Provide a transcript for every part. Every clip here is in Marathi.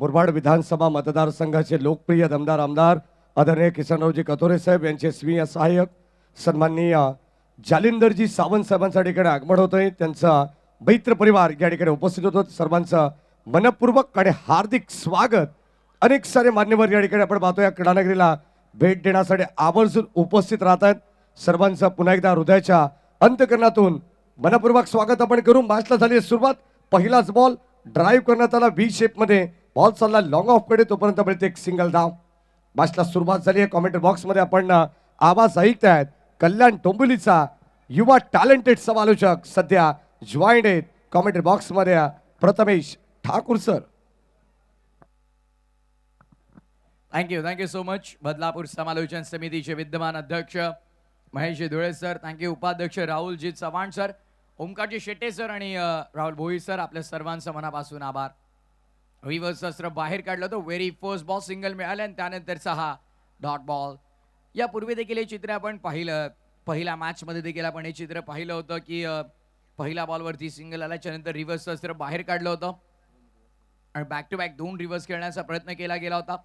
मुरबाड विधानसभा मतदारसंघाचे लोकप्रिय दमदार आमदार आदरणीय किसनरावजी कथोरे साहेब यांचे स्वीय सहाय्यक सन्माननीय जालिंदरजी सावंत साहेबांच्या ठिकाणी आगमन होतोय। त्यांचा मैत्र परिवार या ठिकाणी उपस्थित होतो। सर्वांचं मनपूर्वक आणि हार्दिक स्वागत। अनेक सारे मान्यवर या ठिकाणी आपण पाहतोय क्रीडानगरीला भेट देण्यासाठी आवर्जून उपस्थित राहतात। सर्वांचं पुन्हा एकदा हृदयाच्या अंतःकरणातून मनपूर्वक स्वागत आपण करू। मॅचला झाली सुरुवात। पहिलाच बॉल ड्राइव्ह करण्यात आला व्ही शेप मध्ये, बॉल चालला लॉंग ऑफ कडे, तोपर्यंत मिळते एक सिंगल धाव। मॅचला सुरुवात झाली आहे। कॉमेंट बॉक्स मध्ये आपण आवाज ऐकतायत कल्याण डोंबिवलीचा युवा टॅलेंटेड समालोचक सध्या जॉईंड आहेत कॉमेंट बॉक्स मध्ये Prathamesh Thakur sir. Thank you so much. Badlapur समालोचन समितीचे विद्यमान अध्यक्ष महेश धुळे सर, थँक्यू उपाध्यक्ष राहुलजी चव्हाण सर, ओमकारजी शेट्टे सर आणि राहुल भोई सर, आपल्या सर्वांचं मनापासून आभार। रिव्हर्स शस्त्र बाहेर काढलं तो व्हेरी फर्स्ट बॉल सिंगल मिळाला आणि त्यानंतरचा हा डॉट बॉल। यापूर्वी देखील हे चित्र आपण पाहिलं, पहिल्या मॅच मध्ये देखील आपण हे चित्र पाहिलं होतं की पहिल्या बॉलवरती सिंगल आल्याच्या नंतर रिव्हर्स शस्त्र बाहेर काढलं होतं आणि बॅक टू बॅक 2 रिव्हर्स खेळण्याचा प्रयत्न केला गेला होता।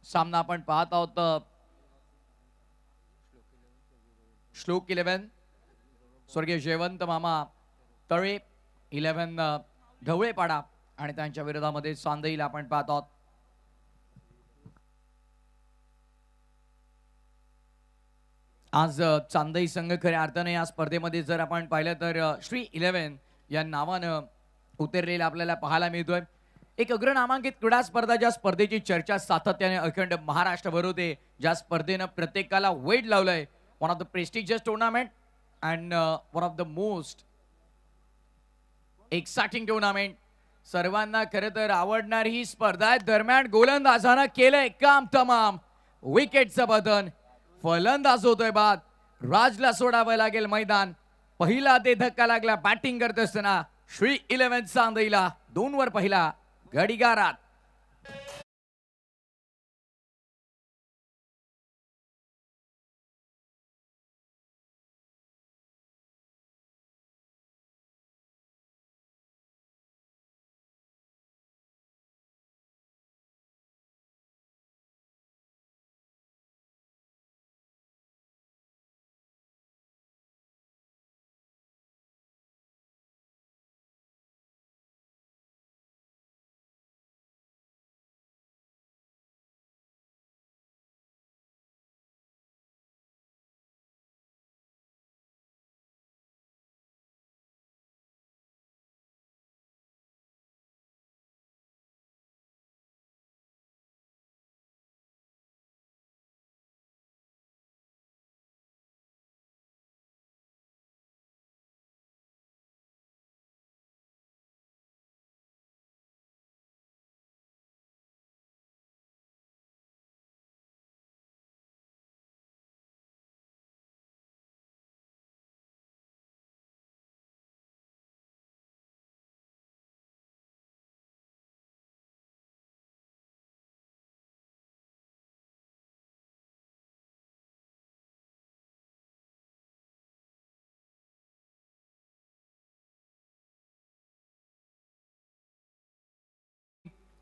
सामना आपण पाहत आहोत श्लोक 11 स्वर्गीय जयवंत मामा तळे, 11 ढवळेपाडा आणि त्यांच्या विरोधामध्ये चांदईला आपण पाहत आहोत। आज चांदई संघ खऱ्या अर्थाने या स्पर्धेमध्ये जर आपण पाहिलं तर श्री 11 या नावानं उतरलेला आपल्याला पाहायला मिळतोय। एक अग्रनामांकित क्रीडा स्पर्धा, ज्या स्पर्धेची चर्चा सातत्याने अखंड महाराष्ट्रभर होते, ज्या स्पर्धेनं प्रत्येकाला वेड लावलंय। One of the prestigious tournament and one of the most exciting tournament, सर्वांना खरं तर आवडणारी ही स्पर्धा आहे। दरम्यान गोलंदाजानं केलंय काम तमाम, विकेटचं बदन, फलंदाज होतोय बाद, राजला सोडावं लागेल मैदान। पहिला ते धक्का लागला बॅटिंग करत असताना श्री 11 चांदईला 2 वर पहिला घडिगारात।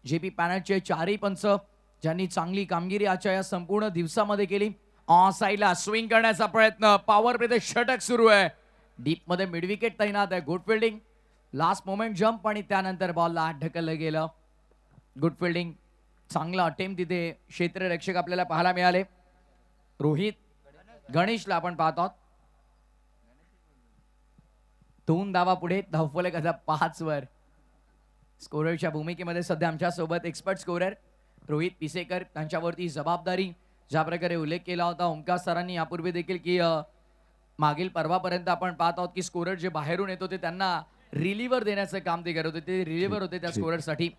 जेपी पॅनलचे 4ही पंच ज्यांनी चांगली कामगिरी आजच्या या संपूर्ण दिवसामध्ये केली। ऑन साइडला स्विंग करण्याचा प्रयत्न, पॉवर प्ले षटक सुरू आहे, डीप मध्ये मिड विकेट तैनात आहे, good fielding, last moment jump आणि त्यानंतर बॉलला ढकललं गेलं, गुड फिल्डिंग, चांगला अटेम्प्ट तिथे क्षेत्ररक्षक आपल्याला पाहायला मिळाले। रोहित गणेशला आपण पाहत आहोत, 2 धावा पुढे, धावफलक आता 5 वर। स्कोररच्या भूमिकेमध्ये सध्या आमच्या सोबत एक्सपर्ट स्कोरर रोहित पिसेकर, त्यांच्यावरती जबाबदारी ज्या प्रकारे उल्लेख केला होता ओमकार सरांनी यापूर्वी देखील की मागील पर्वापर्यंत आपण पाहत आहोत की स्कोरर जे बाहेरून येत होते त्यांना रिलीव्हर देण्याचं काम ते करत होते, ते रिलीव्हर होते त्या स्कोररसाठी।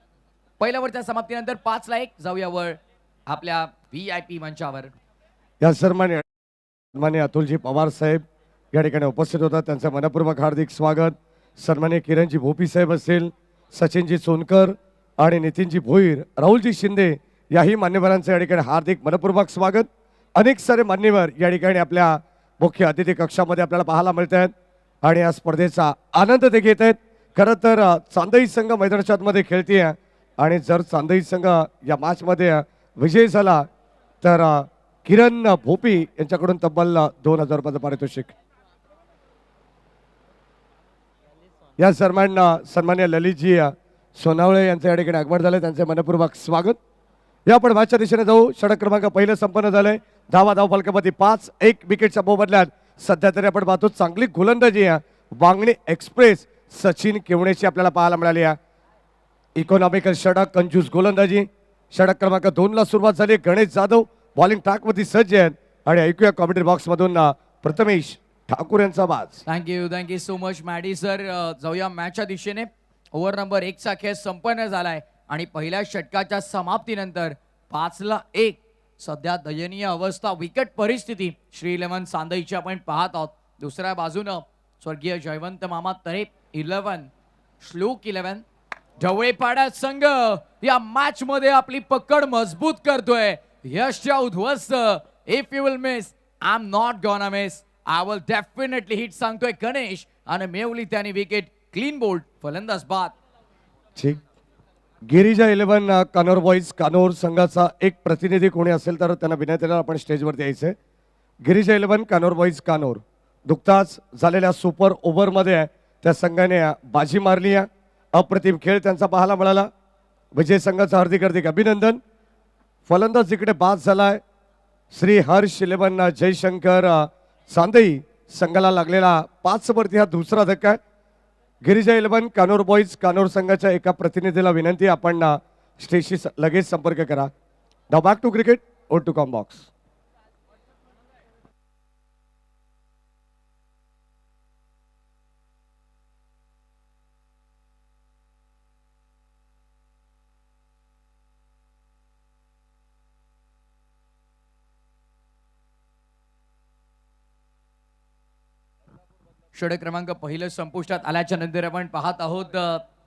पहिल्या वरच्या समाप्तीनंतर 5-1 जाऊया वर आपल्या VIP मंचावर। या सन्मान्य अतुलजी पवार साहेब या ठिकाणी उपस्थित होतात, त्यांचं मनपूर्वक हार्दिक स्वागत। सन्मान्य किरणजी भोपी साहेब असेल, सचिनजी सोनकर आणि नितीनजी भोईर, राहुलजी शिंदे याही मान्यवरांचं या ठिकाणी हार्दिक मनपूर्वक स्वागत। अनेक सारे मान्यवर या ठिकाणी आपल्या मुख्य अतिथी कक्षामध्ये आपल्याला पाहायला मिळत आहेत आणि या स्पर्धेचा आनंद ते घेत आहेत। खरं तर चांदई संघ मैदानाच्या आतमध्ये खेळतीये आणि जर चांदई संघ या मॅचमध्ये विजयी झाला तर किरण भोपी यांच्याकडून तब्बल 2,000 रुपयाचं पारितोषिक. या दरम्यान सन्मान्य ललितजी सोनावळे यांचे या ठिकाणी आगमन झाले, त्यांचे मनपूर्वक स्वागत. या आपण मॅचच्या दिशेने जाऊ. षटक क्रमांक पहिलं संपन्न झालंय. धाव फलकामध्ये 5-1 विकेटच्या मोबदल्यात सध्या तरी आपण पाहतो चांगली गोलंदाजी वांगणी एक्सप्रेस सचिन केवणेची आपल्याला पाहायला मिळाली आहे. इकॉनॉमिकल षटक, कंजूस गोलंदाजी. षटक क्रमांक 2 ला सुरुवात झाली. गणेश जाधव बॉलिंग ट्रॅकवरती सज्ज आहेत आणि ऐकूया कॉमेंट्री बॉक्स मधून प्रथमेश ठाकूर यांचा आवाज. Thank you so much Maddy sir. जाऊया मॅचच्या दिशेने. ओव्हर नंबर 1 चा खेळ संपन्न झालाय आणि पहिल्या षटकाच्या समाप्तीनंतर 5-1 सध्या दयनीय अवस्था, विकट परिस्थिती श्री 11 सांदईची आपण पाहत आहोत. दुसऱ्या बाजूनं स्वर्गीय जयवंत मामा तरे 11 श्लोक 11 ढवळेपाडा संघ या मॅच मध्ये आपली पकड मजबूत करतोय. यशच्या उद्ध्वस्त. If you will miss I am not gonna miss, I will definitely hit सांगतोय गणेश आणि मिळवली त्याने विकेट. क्लीन बोल्ड, फलंदाज बाद. ठीक. गिरिजा 11 कानोर बॉईज कानोर संघाचा एक प्रतिनिधी कोणी असेल तर त्यांना विनंतीला आपण स्टेजवरती यायचंय. गिरिजा 11 कानोर बॉईज कानोर नुकताच झालेल्या सुपर ओव्हरमध्ये त्या संघाने बाजी मारली आहे. अप्रतिम खेळ त्यांचा पाहायला मिळाला. विजय संघाचं हार्दिक अभिनंदन. फलंदाज इकडे बाद झालाय. श्री हर्ष 11 जयशंकर सांदई संघाला लागलेला 5 वरती हा दुसरा धक्का आहे. गिरिजा 11 कानोर बॉईज कानोर संघाच्या एका प्रतिनिधीला विनंती, आपण स्टेजशी लगेच संपर्क करा. नाउ बॅक टू क्रिकेट और टू कॉम बॉक्स. षटक क्रमांक पहिलं संपुष्टात आल्याच्या नंतर आपण पाहत आहोत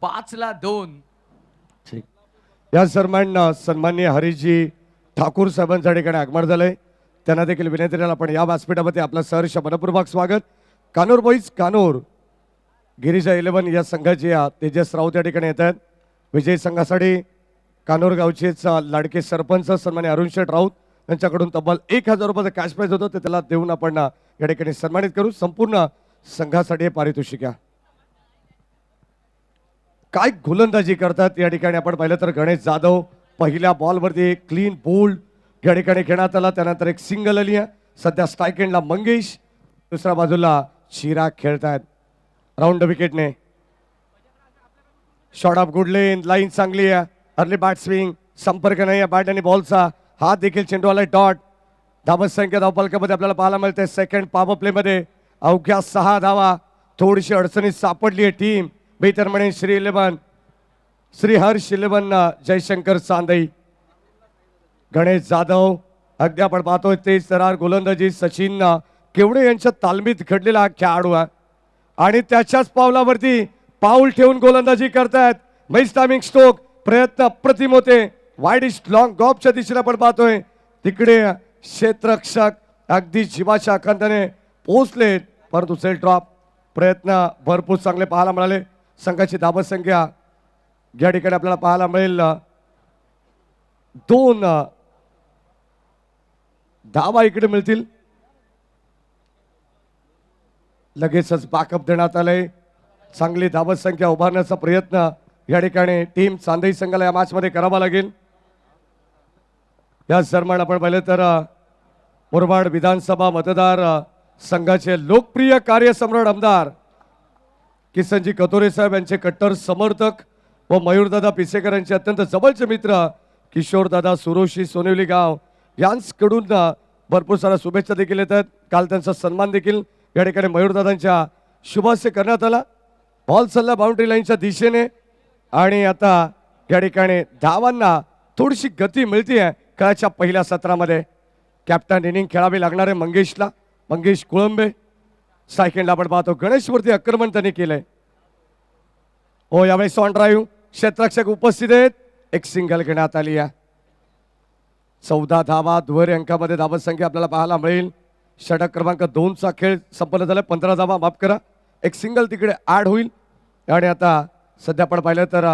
5-2. ठीक. या दरम्यान सन्माननीय हरीशजी ठाकूर साहेबांच्या ठिकाणी आगमन झालंय. त्यांना देखील विनंती करायला आपण या व्यासपीठामध्ये आपलं सहर्ष मनपूर्वक स्वागत. कानोर बॉईज कानोर गिरिजा 11 या संघाचे तेजस राऊत या ठिकाणी येत आहेत. विजय संघासाठी कानोर गावचेच लाडके सरपंच सन्मान्य अरुण शेठ राऊत यांच्याकडून तब्बल 1,000 रुपयाचं कॅश प्राइज होतं, ते त्याला देऊन आपण या ठिकाणी सन्मानित करू. संपूर्ण संघासाठी पारितोषिक. काय गोलंदाजी करतात या ठिकाणी आपण पाहिलं तर गणेश जाधव पहिल्या बॉलवरती क्लीन बोल्ड या ठिकाणी घेण्यात आला. त्यानंतर एक सिंगल आली आहे. सध्या स्ट्राईक एंडला मंगेश, दुसऱ्या बाजूला चिराग खेळतायत राऊंड विकेटने. Shot of good length, line चांगली आहे. अर्ली बॅट स्विंग, संपर्क नाही आहे बॅट आणि बॉलचा. हात देखील चेंडूवाला डॉट. धावत संख्या धावफलकामध्ये आपल्याला पाहायला मिळते. सेकंड पॉवर प्ले मध्ये अवघ्या 6 धावा. थोडीशी अडचणीत सापडली आहे टीम. बेहतर म्हणे श्री 11 श्री हर्ष 11 जयशंकर सांदई. गणेश जाधव अगदी आपण पाहतोय तेज तरार गोलंदाजी सचिन केवडे यांच्या तालमीत घडलेला हा खेळाडू आहे आणि त्याच्याच पावलावरती पाऊल ठेवून गोलंदाजी करतायत. मैस टायमिंग स्ट्रोक, प्रयत्न अप्रतिम होते. वाईडिश लॉंग गॉपच्या दिशेला आपण पाहतोय तिकडे क्षेत्ररक्षक अगदी जीवाच्या आकांताने पोहोचले, परंतु सेल ड्रॉप. प्रयत्न भरपूर चांगले पाहायला मिळाले. संघाची धावत संख्या या ठिकाणी आपल्याला पाहायला मिळेल 2 धावा इकडे मिळतील. लगेचच बॅकअप देण्यात आलंय. चांगली धावत संख्या उभारण्याचा प्रयत्न या ठिकाणी टीम चांदई संघाला या मॅच मध्ये करावा लागेल. या दरम्यान आपण पाहिलं तर मुरबाड विधानसभा मतदार संघाचे लोकप्रिय कार्यसम्राट आमदार किसनजी कतोरे साहेब यांचे कट्टर समर्थक व मयूरदादा पिसेकर यांचे अत्यंत जवळचे मित्र किशोरदादा सुरोशी सोनेवली गाव यांच्याकडून भरपूर साऱ्या शुभेच्छा देखील येतात. काल त्यांचा सन्मान देखील या ठिकाणी मयूरदादांच्या शुभाशय करण्यात आला. बॉल चालला बाउंड्री लाईनच्या दिशेने आणि आता या ठिकाणी धावांना थोडीशी गती मिळते खेळाच्या पहिल्या सत्रामध्ये. कॅप्टन इनिंग खेळावी लागणार आहे मंगेशला. मंगेश कुळंबे. सेकंडला आपण पाहतो गणेशवरती आक्रमण त्यांनी केलंय. हो, यावेळेस ऑन ड्राईव्ह क्षेत्ररक्षक उपस्थित आहेत. एक सिंगल घेण्यात आली आहे. 14 धावा दुहेरी अंकामध्ये धावत संख्या आपल्याला पाहायला मिळेल. षटक क्रमांक 2 चा खेळ संपन्न झाला. 15 धावा, माफ करा, एक सिंगल तिकडे ऍड होईल. आणि आता सध्या आपण पाहिलं तर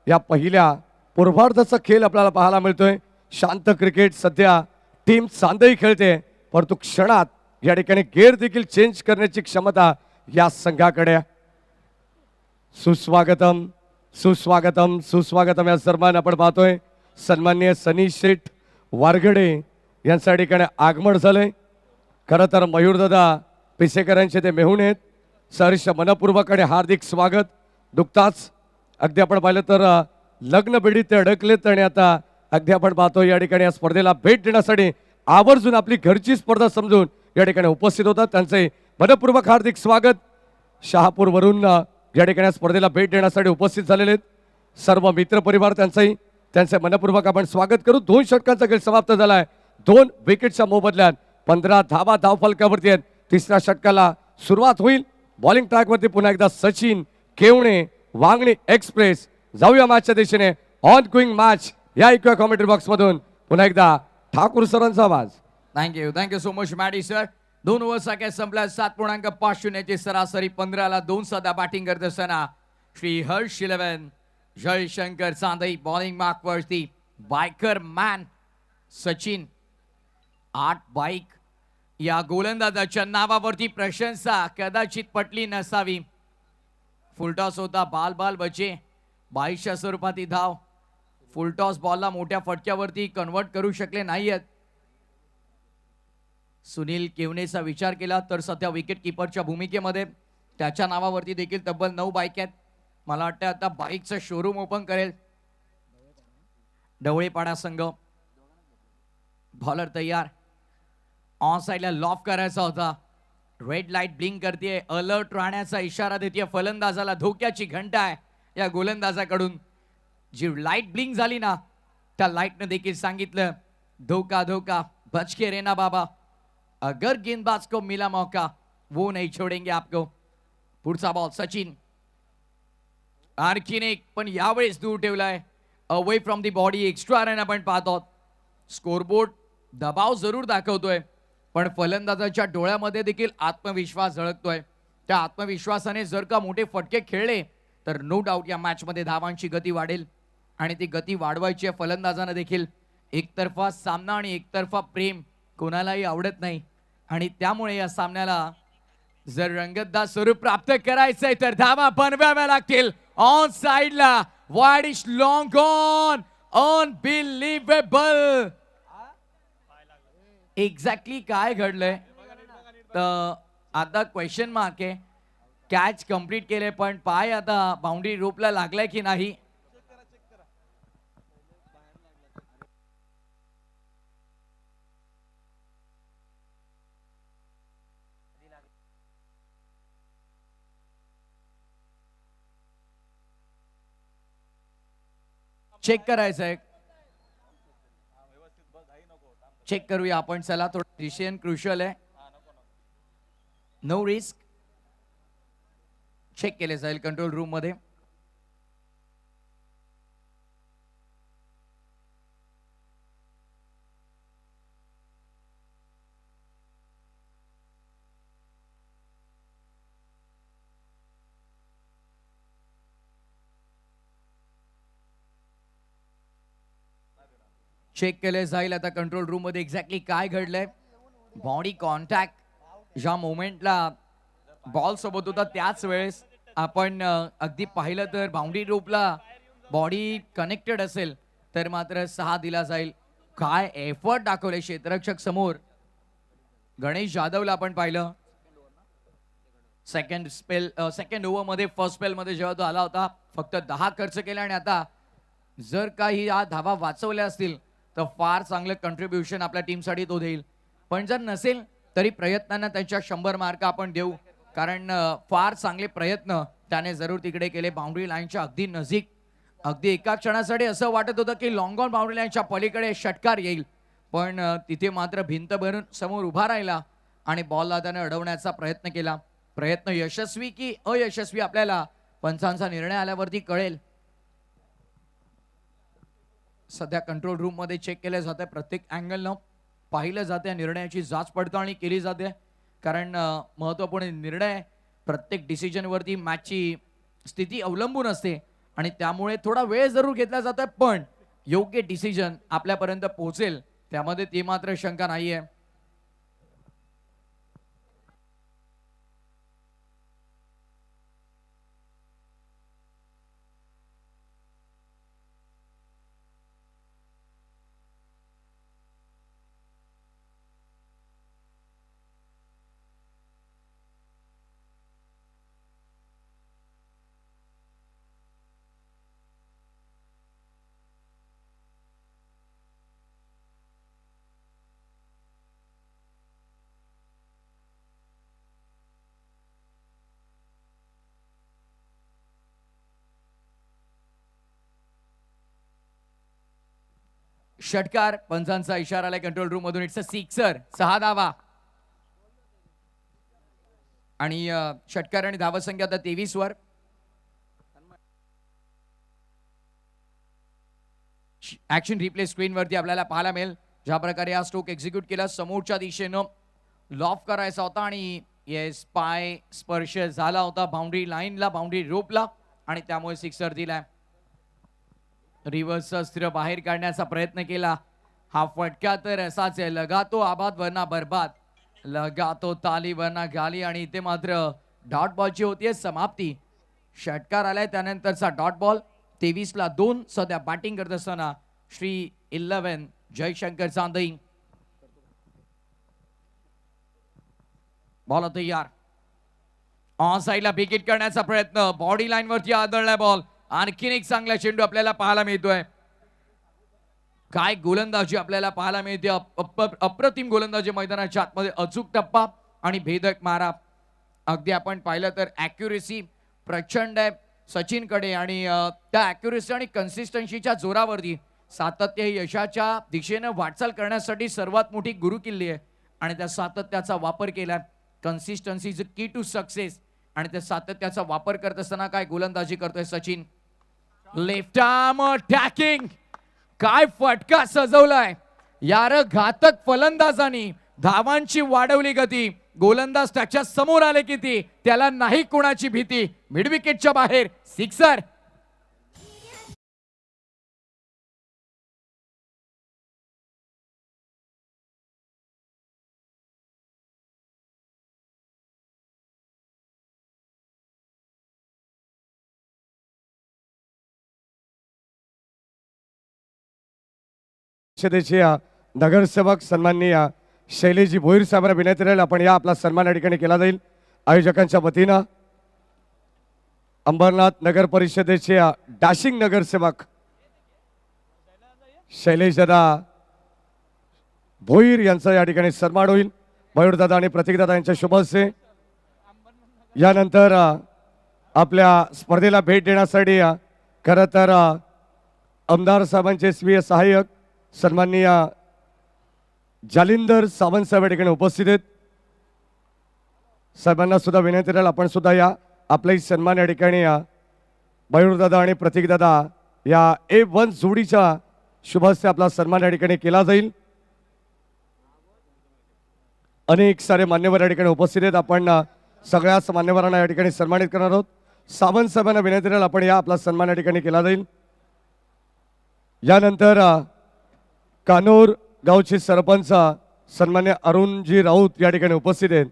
या पहिल्या पूर्वार्धाचा खेळ आपल्याला पाहायला मिळतोय. शांत क्रिकेट सध्या टीम चांदही खेळते, परंतु क्षणात या ठिकाणी गेअर देखील चेंज करण्याची क्षमता या संघाकडे आहे. सुस्वागतम सुस्वागतम सुस्वागतम या सन्मान आपण पाहतोय. सन्माननीय सनी शेठ वारगडे यांच्या ठिकाणी आगमन झालंय. खरं तर मयूरदादा पिसेकरांचे ते मेहून आहेत. सहर्ष मनपूर्वक आणि हार्दिक स्वागत. नुकताच अगदी आपण पाहिलं तर लग्न बेडीत ते अडकलेत आणि आता अगदी आपण पाहतो या ठिकाणी या स्पर्धेला भेट देण्यासाठी आवर्जून आपली घरची स्पर्धा समजून या ठिकाणी उपस्थित होतात. त्यांचे मनपूर्वक हार्दिक स्वागत. शहापूर वरून या ठिकाणी स्पर्धेला भेट देण्यासाठी उपस्थित झालेले आहेत सर्व मित्र परिवार, त्यांचे मनपूर्वक आपण स्वागत करू. 2 षटकांचा खेळ समाप्त झालाय. 2 विकेटच्या मोबदल्यात 15 धावा धावफलकावरती आहेत. तिसऱ्या षटकाला सुरुवात होईल. बॉलिंग ट्रॅकवरती पुन्हा एकदा सचिन केवणे वांगणी एक्सप्रेस. जाऊया मॅचच्या दिशेने. ऑन गोईंग मॅच या इक्वा कॉमेंट्री बॉक्स मधून पुन्हा एकदा ठाकूर सरांचा आवाज. Thank you so much Maddy sir. 2 overs अखेर संपल्या. 7.50 सरासरी. 15ला 2 सदा बॅटिंग करत असताना श्री हर्ष 11 जयशंकर चांदई बॉलिंग मार्कवरती. Biker man Sachin 8 bike. या गोलंदाजाच्या नावावरती प्रशंसा कदाचित पटली नसावी. फुलटॉस होता. बाल बचे 22च्या स्वरूपात धाव. फुलटॉस बॉलला मोठ्या फटक्यावरती कन्वर्ट करू शकले नाहीयेत. सुनील केवनेचा विचार केला तर सध्या विकेट किपरच्या भूमिकेमध्ये त्याच्या नावावरती देखील तब्बल 9 बाईक आहेत. मला वाटतं आता बाईकचं शोरूम ओपन करेल ढवळेपाडा संघ. बॉलर तयार. ऑन साइडला लॉफ करायचा होता. रेड लाईट ब्लिंक करते. अलर्ट राहण्याचा इशारा देते फलंदाजाला. धोक्याची घंटा आहे या गोलंदाजाकडून. जी लाईट ब्लिंक झाली ना त्या लाईटनं देखील सांगितलं धोका धोका, बच के रहना बाबा. अगर गेंदबाज को मिला मौका वो नहीं छोडेंगे आपको. पुढचा बॉल सचिन. आणखीन एक पण यावेळेस दूर ठेवलाय. Away from the body. Extra run आपण पाहतो. स्कोरबोर्ड दबाव जरूर दाखवतोय पण फलंदाजाच्या डोळ्यामध्ये देखील आत्मविश्वास झळकतोय. त्या आत्मविश्वासाने जर का मोठे फटके खेळले तर नो डाऊट या मॅच मध्ये धावांची गती वाढेल आणि ती गती वाढवायची आहे फलंदाजानं देखील. एकतर्फा सामना आणि एकतर्फा प्रेम कोणालाही आवडत नाही आणि त्यामुळे या सामन्याला जर रंगतदार स्वरूप प्राप्त करायचंय तर धावा बनवाव्या लागतील. ऑन साइडला wide is long on. Unbelievable. Exactly काय घडलंय तर आता क्वेश्चन मार्क आहे. कॅच कंप्लीट केले पण पाय आता बाउंड्री रोपला लागलाय की नाही. चेक करायचं आहे. चेक करूया आपण. चला थोडं डिसिजन क्रुशियल आहे. No risk. चेक केले जाईल कंट्रोल रूम मध्ये. चेक केले जाईल आता कंट्रोल रूम मध्ये एक्झॅक्टली काय घडलंय. बॉडी कॉन्टॅक्ट ज्या मोमेंटला बॉल सोबत होता त्याच वेळेस आपण अगदी पाहिलं तर बाउंड्री रोपला बॉडी कनेक्टेड असेल तर मात्र 6 दिला जाईल. काय एफर्ट दाखवले क्षेत्ररक्षक समोर. गणेश जाधवला आपण पाहिलं सेकंड ओव्हर मध्ये फर्स्ट स्पेल मध्ये जेव्हा तो आला होता फक्त 10 खर्च केला आणि आता जर काही या धावा वाचवल्या असतील तर फार चांगलं कंट्रीब्युशन आपल्या टीमसाठी तो देईल. पण जर नसेल तरी प्रयत्नांना त्याच्या 100 मार्क आपण देऊ कारण फार चांगले प्रयत्न त्याने जरूर तिकडे केले. बाउंड्री लाईनच्या अगदी नजीक. अगदी एका क्षणासाठी असं वाटत होतं की लॉंग ऑन बाउंड्री लाईनच्या पलीकडे षटकार येईल पण तिथे मात्र भिंत भरून समोर उभा राहिला आणि बॉलला त्याने अडवण्याचा प्रयत्न केला. प्रयत्न यशस्वी की अयशस्वी आपल्याला पंचांचा निर्णय आल्यावरती कळेल. सध्या कंट्रोल रूम मध्ये चेक केले जाते. प्रत्येक अँगलनं पाहिलं जाते. निर्णयाची जाच पडताळणी केली जाते कारण महत्त्वपूर्ण निर्णय प्रत्येक डिसिजन वरती मॅचची स्थिती अवलंबून असते आणि त्यामुळे थोडा वेळ जरूर घेतला जातोय, पण योग्य डिसिजन आपल्यापर्यंत पोहोचेल त्यामध्ये ती मात्र शंका नाहीये. षटकार, पंचांचा इशारा आलाय कंट्रोल रूम मधून. इट्स अ सिक्सर, 6 धावा. आणि षटकार आणि धावा संख्या आता 23 वर. ऍक्शन रिप्ले स्क्रीनवरती आपल्याला पाहायला मिळेल ज्या प्रकारे हा स्ट्रोक एक्झिक्यूट केला. समोरच्या दिशेनं लॉफ करायचा होता आणि येस, पाय स्पर्श झाला होता बाउंड्री लाईनला, बाउंड्री रोपला, आणि त्यामुळे सिक्सर दिलाय. रिव्हर्स अस्त्र बाहेर काढण्याचा प्रयत्न केला. हा फटका तर असाच आहे, लगा तो आबाद वरना बरबाद, लगा तो ताली वरना गाली. आणि इथे मात्र डॉट बॉलची होतीये समाप्ती. षटकार आलाय त्यानंतरचा डॉट बॉल. 23 ला 2. सध्या बॅटिंग करत असताना श्री 11 जयशंकर चांदई. बॉल तयार. ऑन साइडला विकेट करण्याचा प्रयत्न, बॉडी लाईन वरती आदळलाय बॉल. आणखीन एक चांगला चेंडू आपल्याला पाहायला मिळतोय. काय गोलंदाजी आपल्याला पाहायला मिळते, अप्रतिम गोलंदाजी मैदानाच्या आतमध्ये. अचूक टप्पा आणि भेदक मारा. अगदी आपण पाहिलं तर ॲक्युरेसी प्रचंड आहे सचिनकडे, आणि त्या ॲक्युरेसी आणि कन्सिस्टन्सीच्या जोरावरती सातत्य हे यशाच्या दिशेनं वाटचाल करण्यासाठी सर्वात मोठी गुरुकिल्ली आहे. आणि त्या सातत्याचा वापर केलाय. कन्सिस्टन्सी इज की टू सक्सेस. आणि त्या सातत्याचा वापर करत असताना काय गोलंदाजी करतोय सचिन. लेफ्ट आर्म अटॅकिंग, काय फटका सजवलाय यार घातक फलंदाजांनी. धावांची वाढवली गती, गोलंदाज त्याच्या समोर आले किती, त्याला नाही कोणाची भीती. मिड विकेटच्या बाहेर सिक्सर. परिषदेचे नगरसेवक सन्माननीय शैलेजी भोईर साहेबांना विनंती राहील आपण या आपला सन्मान या ठिकाणी केला जाईल आयोजकांच्या वतीनं. अंबरनाथ नगर परिषदेचे डॅशिंग नगरसेवक शैलेश दादा भोईर यांचा या ठिकाणी सन्मान होईल. मयूर दादा आणि प्रतीक दादा यांच्या शुभ हस्ते. यानंतर आपल्या स्पर्धेला भेट देण्यासाठी खरं तर आमदार साहेबांचे स्वीय सहाय्यक सन्माननीय जालिंदर सावंत साहेब या ठिकाणी उपस्थित आहेत. साहेबांना सुद्धा विनंती राहील आपण सुद्धा या आपलाही सन्मान या ठिकाणी मयूरदादा आणि प्रतीकदादा या A1 जोडीच्या शुभ हस्ते आपला सन्मान या ठिकाणी केला जाईल. अनेक सारे मान्यवर या ठिकाणी उपस्थित आहेत. आपण सगळ्याच मान्यवरांना या ठिकाणी सन्मानित करणार आहोत. सावंत साहेबांना विनंती राहील आपण या आपला सन्मान या ठिकाणी केला जाईल. यानंतर कानोर गावचे सरपंच सन्मान्य अरुणजी राऊत या ठिकाणी उपस्थित आहेत.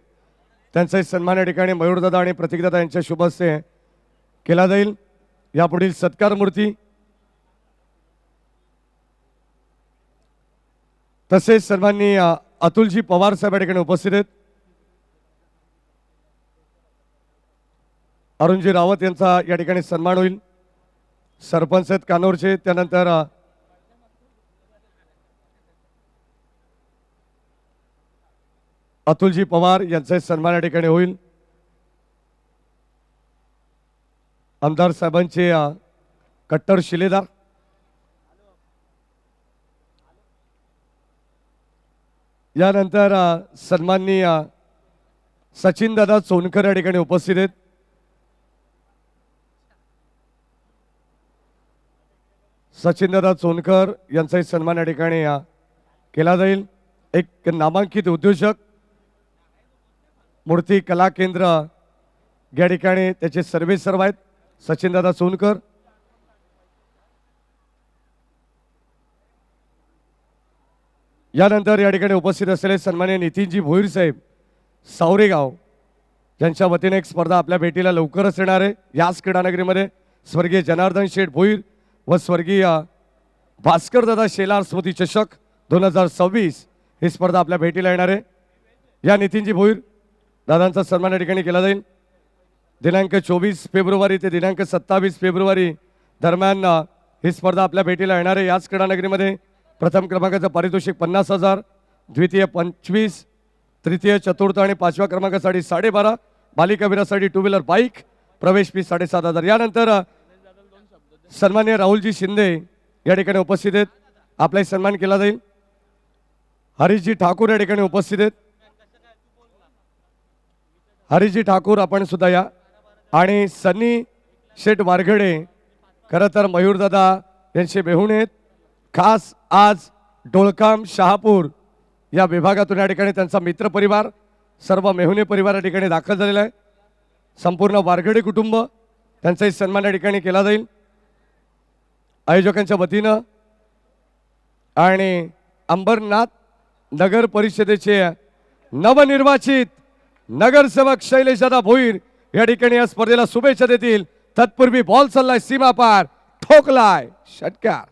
त्यांचाही सन्मान या ठिकाणी मयूरदादा आणि प्रतीकदादा यांच्या शुभ हस्ते केला जाईल. यापुढील सत्कार मूर्ती तसेच सन्माननीय अतुलजी पवार साहेब या ठिकाणी उपस्थित आहेत. अरुणजी रावत यांचा या ठिकाणी सन्मान होईल. सरपंच आहेत कानोरचे. त्यानंतर अतुलजी पवार यांचा सन्मान या ठिकाणी होईल. आमदार साहेबांचे कट्टर शिलेदार यानंतर सन्माननीय सचिनदादा सोनकर या ठिकाणी उपस्थित आहेत. सचिनदादा सोनकर यांचाही सन्मान या ठिकाणी केला जाईल. एक नामांकित उद्योजक मूर्ती कला केंद्र या ठिकाणी त्याचे सर्वे सर्व आहेत सचिनदादा सोनकर. यानंतर या ठिकाणी उपस्थित असलेले सन्माननीय नितीनजी भोईर साहेब सावरेगाव यांच्या वतीने एक स्पर्धा आपल्या भेटीला लवकरच येणार आहे. याच क्रीडानगरीमध्ये स्वर्गीय जनार्दन शेठ भोईर व स्वर्गीय भास्कर दादा शेलार स्मृती चषक 2026 ही स्पर्धा आपल्या भेटीला येणार आहे. या नितीनजी भोईर दादांचा सन्मान या ठिकाणी केला जाईल. दिनांक 24 फेब्रुवारी ते दिनांक 27 फेब्रुवारी दरम्यान ही स्पर्धा आपल्या भेटीला येणार आहे. याच क्रीडानगरीमध्ये प्रथम क्रमांकाचं पारितोषिक 50,000, द्वितीय 25, तृतीय चतुर्थ आणि पाचव्या क्रमांकासाठी 12.5, बालिका वीरासाठी 2 व्हीलर बाईक प्रवेश फी 7,500. यानंतर सन्माननीय राहुलजी शिंदे या ठिकाणी उपस्थित आहेत. आपलाही सन्मान केला जाईल. हरीशजी ठाकूर या ठिकाणी उपस्थित आहेत. हरीशजी ठाकूर आपण सुद्धा या. आणि सन्नी शेठ वारघडे खरं तर मयूरदादा यांचे मेहुणे आहेत. खास आज डोळकाम शहापूर या विभागातून या ठिकाणी त्यांचा मित्रपरिवार सर्व मेहुणे परिवार या ठिकाणी दाखल झालेला आहे. संपूर्ण वारघडे कुटुंब त्यांचाही सन्मान या ठिकाणी केला जाईल आयोजकांच्या वतीनं. आणि अंबरनाथ नगर परिषदेचे नवनिर्वाचित नगरसेवक शैलेशदादा भोईर या ठिकाणी या स्पर्धेला शुभेच्छा देतील. तत्पूर्वी बॉल चाललाय सीमा पार, ठोकलाय षटकार.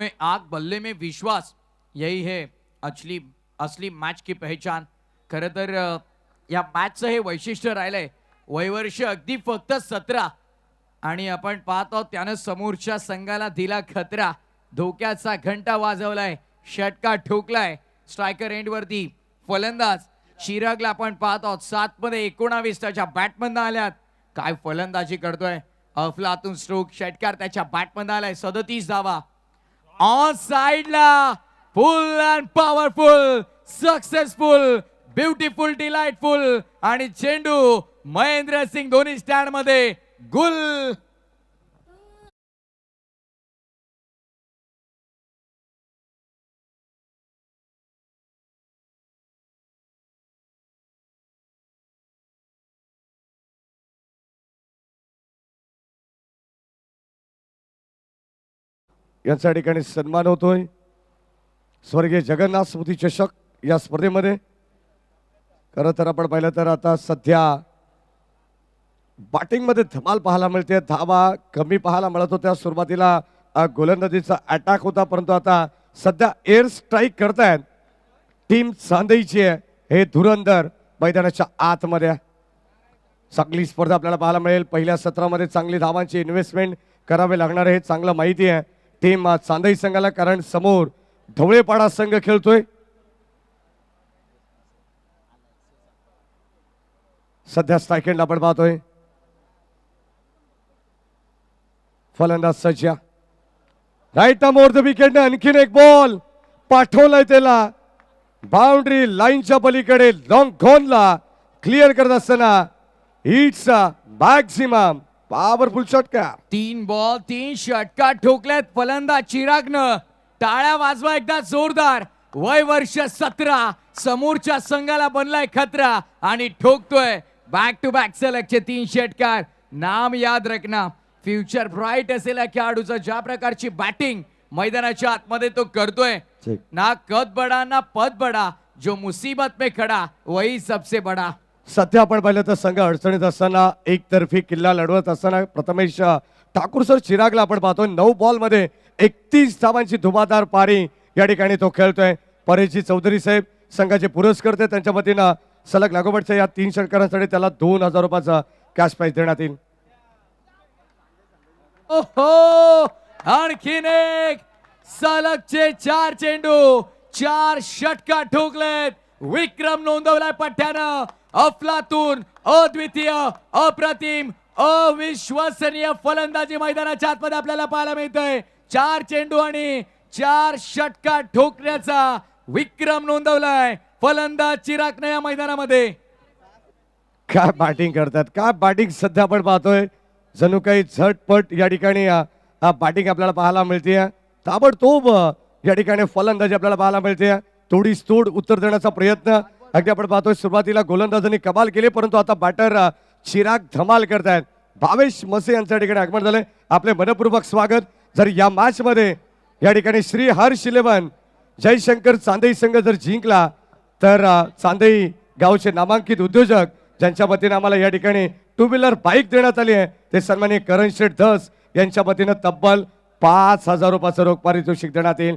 में आग बल्ले में विश्वास, यही है असली मॅच की पहचान. खरं तर या मॅचचं हे वैशिष्ट्य राहिलंय. वयवर्ष अगदी फक्त 17 आणि आपण पाहतो त्यानं समोरच्या संघाला दिला खतरा. धोक्याचा घंटा वाजवलाय, षटकार ठोकलाय स्ट्रायकर एंड वरती. फलंदाज चिरागला आपण पाहतो 7 मध्ये 19 त्याच्या बॅटमधनं आल्यात. काय फलंदाजी करतोय, अफलातून स्ट्रोक, षटकार त्याच्या बॅटमधनं आलाय. 37 धावा ऑन साइडला. फुल and powerful, successful, beautiful, delightful आणि चेंडू महेंद्र सिंग धोनी स्टँड मध्ये गुल. यांच्या ठिकाणी सन्मान होतोय. स्वर्गीय जगन्नाथ स्मृती चषक या स्पर्धेमध्ये खरं तर आपण पाहिलं तर आता सध्या बॅटिंगमध्ये धमाल पाहायला मिळते. धावा कमी पाहायला मिळत होत्या. सुरुवातीला गोलंदाजीचा अटॅक होता, परंतु आता सध्या एअर स्ट्राईक करतायत टीम चांदईची आहे. हे धुरंधर मैदानाच्या आतमध्ये चांगली स्पर्धा आपल्याला पाहायला मिळेल. पहिल्या सत्रामध्ये चांगली धावांची इन्व्हेस्टमेंट करावे लागणार आहे, चांगलं माहिती आहे टीम चांदई संघाला, कारण समोर ढवळेपाडा संघ खेळतोय. सध्या स्ट्रायकेंड आपण पाहतोय. फलंदाज सज्जा राईट मोर द विकेट. आणखीन एक बॉल पाठवलाय त्याला बाउंड्री लाईनच्या पलीकडे लॉंग घोनला क्लिअर करत असताना इट्स मॅक्सिमम पॉवरफुल षटकार. 3 बॉल 3 षटकार ठोकल्यात फलंदाज चिरागनं. टाळ्या वाजवा एकदा जोरदार. वय वर्ष 17, समोरच्या संघाला बनलाय खतरा आणि ठोकतोय बॅक टू बॅक सलगचे 3 षटकार. नाम याद रखना, फ्युचर ब्राईट असेल या खेळाडूचं. ज्या प्रकारची बॅटिंग मैदानाच्या आतमध्ये तो करतोय, ना कद बडा ना पद बडा, जो मुसीबत में खडा वही सबसे बडा. सध्या आपण पाहिलं तर संघ अडचणीत असताना एकतर्फी किल्ला लढवत असताना प्रथमेश ठाकूर सर चिरागला आपण पाहतोय 9 बॉलमध्ये 31 धावांची धुमादार पारी या ठिकाणी तो खेळतोय. परेशजी चौधरी साहेब संघाचे पुरस्कर्ते, त्यांच्या वतीनं सलग लागोपाठच्या या 3 षटकारांसाठी त्याला 2,000 रुपयाचा कॅश प्राइज देण्यात येईल. ओहो, आणखीन एक सलगचे 4 चेंडू 4 षटकार ठोकलेत. विक्रम नोंदवलाय पठ्ठ्यानं. अफलातून, अद्वितीय, अप्रतिम, अविश्वसनीय फलंदाजी मैदानाच्या आतमध्ये आपल्याला पाहायला मिळतंय. 4 चेंडू आणि 4 षटकार ठोकण्याचा विक्रम नोंदवलाय फलंदाज चिरागने या मैदानामध्ये. काय बॅटिंग करतात, काय बॅटिंग सध्या आपण पाहतोय. जणू काही झटपट या ठिकाणी बॅटिंग आपल्याला पाहायला मिळते. ताबडतोब या ठिकाणी फलंदाजी आपल्याला पाहायला मिळते. तोडीस तोड उत्तर देण्याचा प्रयत्न अगदी आपण पाहतोय. सुरुवातीला गोलंदाजांनी कमाल केली, परंतु आता बॅटर चिराग धमाल करतायत. भावेश मसे यांच्या ठिकाणी आगमन झालंय. आपले मनपूर्वक स्वागत. जर या मॅच मध्ये या ठिकाणी श्री हर्ष 11 जयशंकर चांदई संघ जर जिंकला तर चांदई गावचे नामांकित उद्योजक ज्यांच्या वतीने आम्हाला या ठिकाणी 2 व्हीलर बाईक देण्यात आली आहे, ते सन्माननीय करण शेठ धस यांच्या वतीने तब्बल 5,000 रुपयाचं रोख पारितोषिक देण्यात येईल.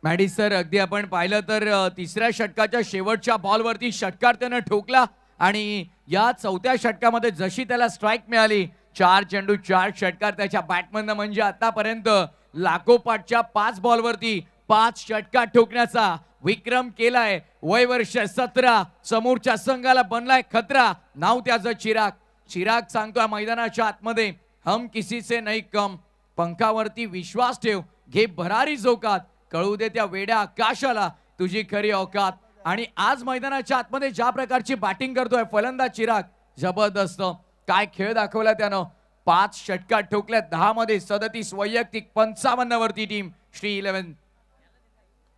मॅडी सर, अगदी आपण पाहिलं तर तिसऱ्या षटकाच्या शेवटच्या बॉलवरती षटकार त्यानं ठोकला आणि या चौथ्या षटकामध्ये जशी त्याला स्ट्राईक मिळाली, 4 चेंडू 4 षटकार त्याच्या बॅटमधनं, म्हणजे आतापर्यंत लागोपाठच्या 5 बॉलवरती 5 षटकार ठोकण्याचा विक्रम केलाय. वय वर्ष 17, समोरच्या संघाला बनलाय खतरा. नाव त्याचं चिराग. चिराग सांगतोय मैदानाच्या आतमध्ये, हम किसी से नहीं कम, पंखावरती विश्वास ठेव, घे भरारी जोकात, कळू दे त्या वेड्या आकाशाला तुझी खरी औकात. आणि आज मैदानाच्या आतमध्ये ज्या प्रकारची बॅटिंग करतोय फलंदाज चिराग, जबरदस्त काय खेळ दाखवला त्यानं. 5 षटकार ठोकल्या, 10 मध्ये 37 वैयक्तिक, 55 वरती टीम श्री 11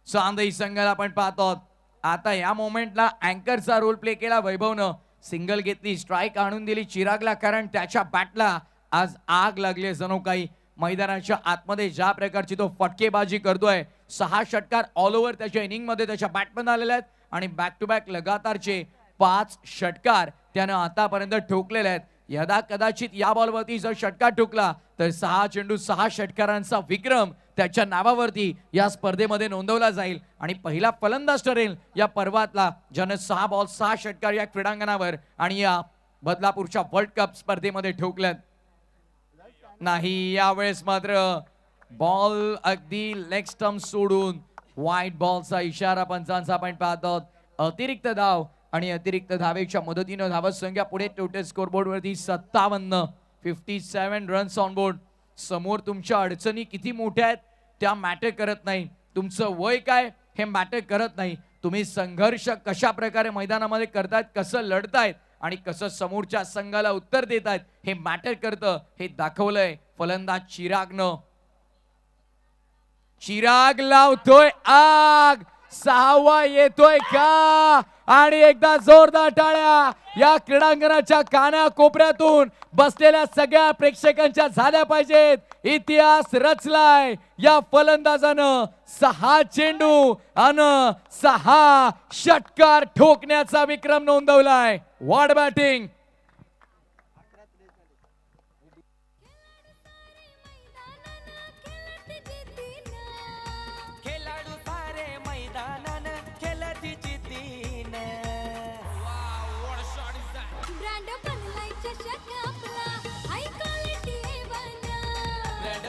चांदई संघाला आपण पाहतो. आता या मोमेंटला अँकरचा रोल प्ले केला वैभवनं. सिंगल घेतली, स्ट्राईक आणून दिली चिरागला, कारण त्याच्या बॅटला आज आग लागली. जणू काही मैदानाच्या आतमध्ये ज्या प्रकारची तो फटकेबाजी करतोय. 6 षटकार ऑल ओव्हर त्याच्या इनिंग मध्ये त्याच्या बॅटमन आलेले आहेत आणि बॅक टू बॅक लगातारचे 5 षटकार त्यानं आतापर्यंत ठोकलेले आहेत. यदा कदाचित या बॉलवरती जर षटकार ठोकला तर 6 चेंडू 6 षटकारांचा विक्रम त्याच्या नावावरती या स्पर्धेमध्ये नोंदवला जाईल आणि पहिला फलंदाज ठरेल या पर्वातला, ज्याने 6 बॉल 6 षटकार या क्रीडांगणावर आणि या बदलापूरच्या वर्ल्ड कप स्पर्धेमध्ये ठोकल्यात. नाही, यावेळेस मात्र बॉल अगदी लेग स्टंप सोडून वाईट बॉलचा इशारा पंचांचा आपण पाहतो. अतिरिक्त धाव आणि अतिरिक्त धावेच्या मदतीनं धावत संख्या पुढे टोटल स्कोरबोर्ड वरती 57 रन्स ऑन बोर्ड. समोर तुमच्या अडचणी किती मोठ्या आहेत त्या मॅटर करत नाही, तुमचं वय काय हे मॅटर करत नाही, तुम्ही संघर्ष कशा प्रकारे मैदानामध्ये करतायत, कसं लढतायत आणि कसं समोरच्या संघाला उत्तर देतायत हे मॅटर करतं. हे दाखवलंय फलंदाज चिरागनं. चिराग लावतोय आग, 6वा येतोय का? आणि एकदा जोरदार टाळ्या या क्रीडांगणाच्या काना कोपऱ्यातून बसलेल्या सगळ्या प्रेक्षकांच्या झाल्या पाहिजेत. इतिहास रचलाय या फलंदाजानं. 6 चेंडू आणि 6 षटकार ठोकण्याचा विक्रम नोंदवलाय. What batting.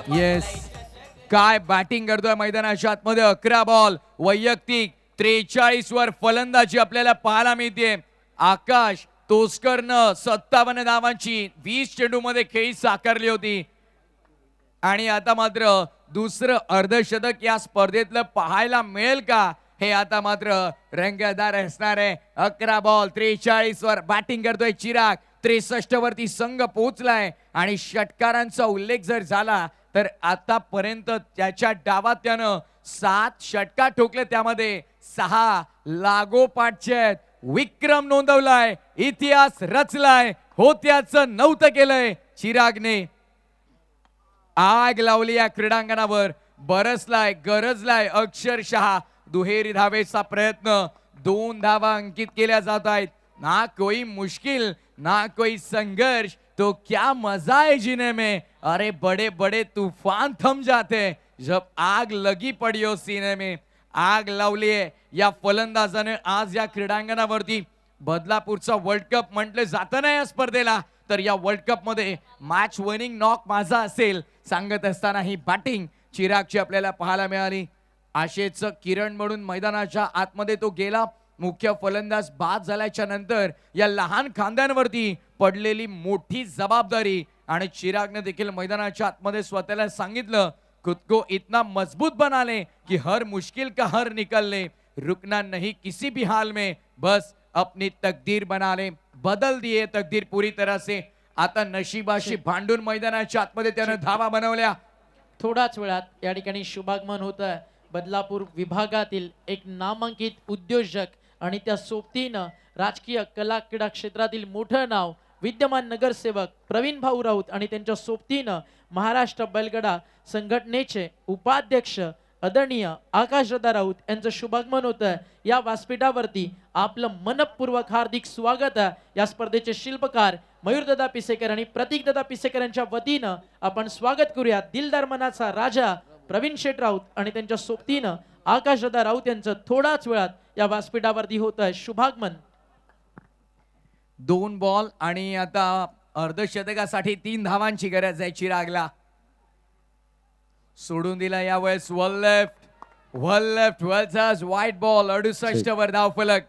येस, काय बॅटिंग करतोय मैदानाच्या आतमध्ये. 11 बॉल वैयक्तिक, 43 वर फलंदाजी आपल्याला पाहायला मिळते. आकाश तोस्करनं 57 धावांची 20 चेंडू मध्ये खेळी साकारली होती आणि आता मात्र दुसरं अर्धशतक या स्पर्धेतलं पाहायला मिळेल का हे आता मात्र रंगतदार असणार आहे. 11 बॉल 43 वर बॅटिंग करतोय चिराग. 63 वरती संघ पोहोचलाय आणि षटकारांचा उल्लेख जर झाला तर आतापर्यंत त्याच्या डावात त्यानं 7 षटकार ठोकले, त्यामध्ये 6 लागोपाठचे आहेत. विक्रम नोंदवलाय, इतिहास रचलाय, होत्याचं नव्हतं केलंय चिरागने. आग लावली या क्रीडांगणावर, बरसलाय, गरजलाय अक्षरशः. दुहेरी धावेचा प्रयत्न, 2 धावा अंकित केल्या जात आहेत. ना कोई मुश्किल ना कोई संघर्ष, तो क्या मजा है जीने में. अरे बड़े बड़े तूफान थम जाते जब आग लगी पड़ी हो सीने में. आग लावली आहे या फलंदाजाने आज या क्रीडांगणावरती. बदलापूरचा वर्ल्ड कप म्हटलं जातं ना या स्पर्धेला, तर या वर्ल्ड कप मध्ये मॅच विनिंग नॉक माझा असेल सांगत असताना ही बॅटिंग चिरागची आपल्याला पाहायला मिळाली. आशेचं किरण म्हणून मैदानाच्या आतमध्ये तो गेला. मुख्य फलंदाज बाद झाल्याच्या नंतर या लहान खांद्यांवरती पडलेली मोठी जबाबदारी आणि चिरागने देखील मैदानाच्या आतमध्ये स्वतःला सांगितलं, खुद को इतना मजबूत बना ले कि हर मुश्किल का हर निकल ले, रुकना नहीं किसी भी हाल में, बस अपनी तकदीर बना ले. बदल दिए तकदीर पूरी तरह से. आता नशिबाशी भांडून मैदानाच्या आतमध्ये त्यानं धावा बनवल्या. थोड्याच वेळात या ठिकाणी शुभागमन होत आहे बदलापूर विभागातील एक नामांकित उद्योजक आणि त्या सोबतीनं राजकीय कला क्रीडा क्षेत्रातील मोठं नाव विद्यमान नगरसेवक प्रवीण भाऊ राऊत आणि त्यांच्या सोबतीनं महाराष्ट्र बैलगाडा संघटनेचे उपाध्यक्ष आदरणीय आकाशदादा राऊत यांचं शुभागमन होत आहे. या व्यासपीठावरती आपलं मनपूर्वक हार्दिक स्वागत आहे. या स्पर्धेचे शिल्पकार मयूरदादा पिसेकर आणि प्रतीकदादा पिसेकर यांच्या वतीनं आपण स्वागत करूया. दिलदार मनाचा राजा प्रवीण शेठ राऊत आणि त्यांच्या सोबतीनं आकाशदादा राऊत यांचं थोडाच वेळात या व्यासपीठावरती होत आहे शुभागमन. 2 बॉल आणि आता अर्धशतकासाठी 3 धावांची गरज आहे चिरागला. सोडून दिला यावेळेस लेफ्ट वरचाच व्हाईट बॉल 68 वर धाव फलक.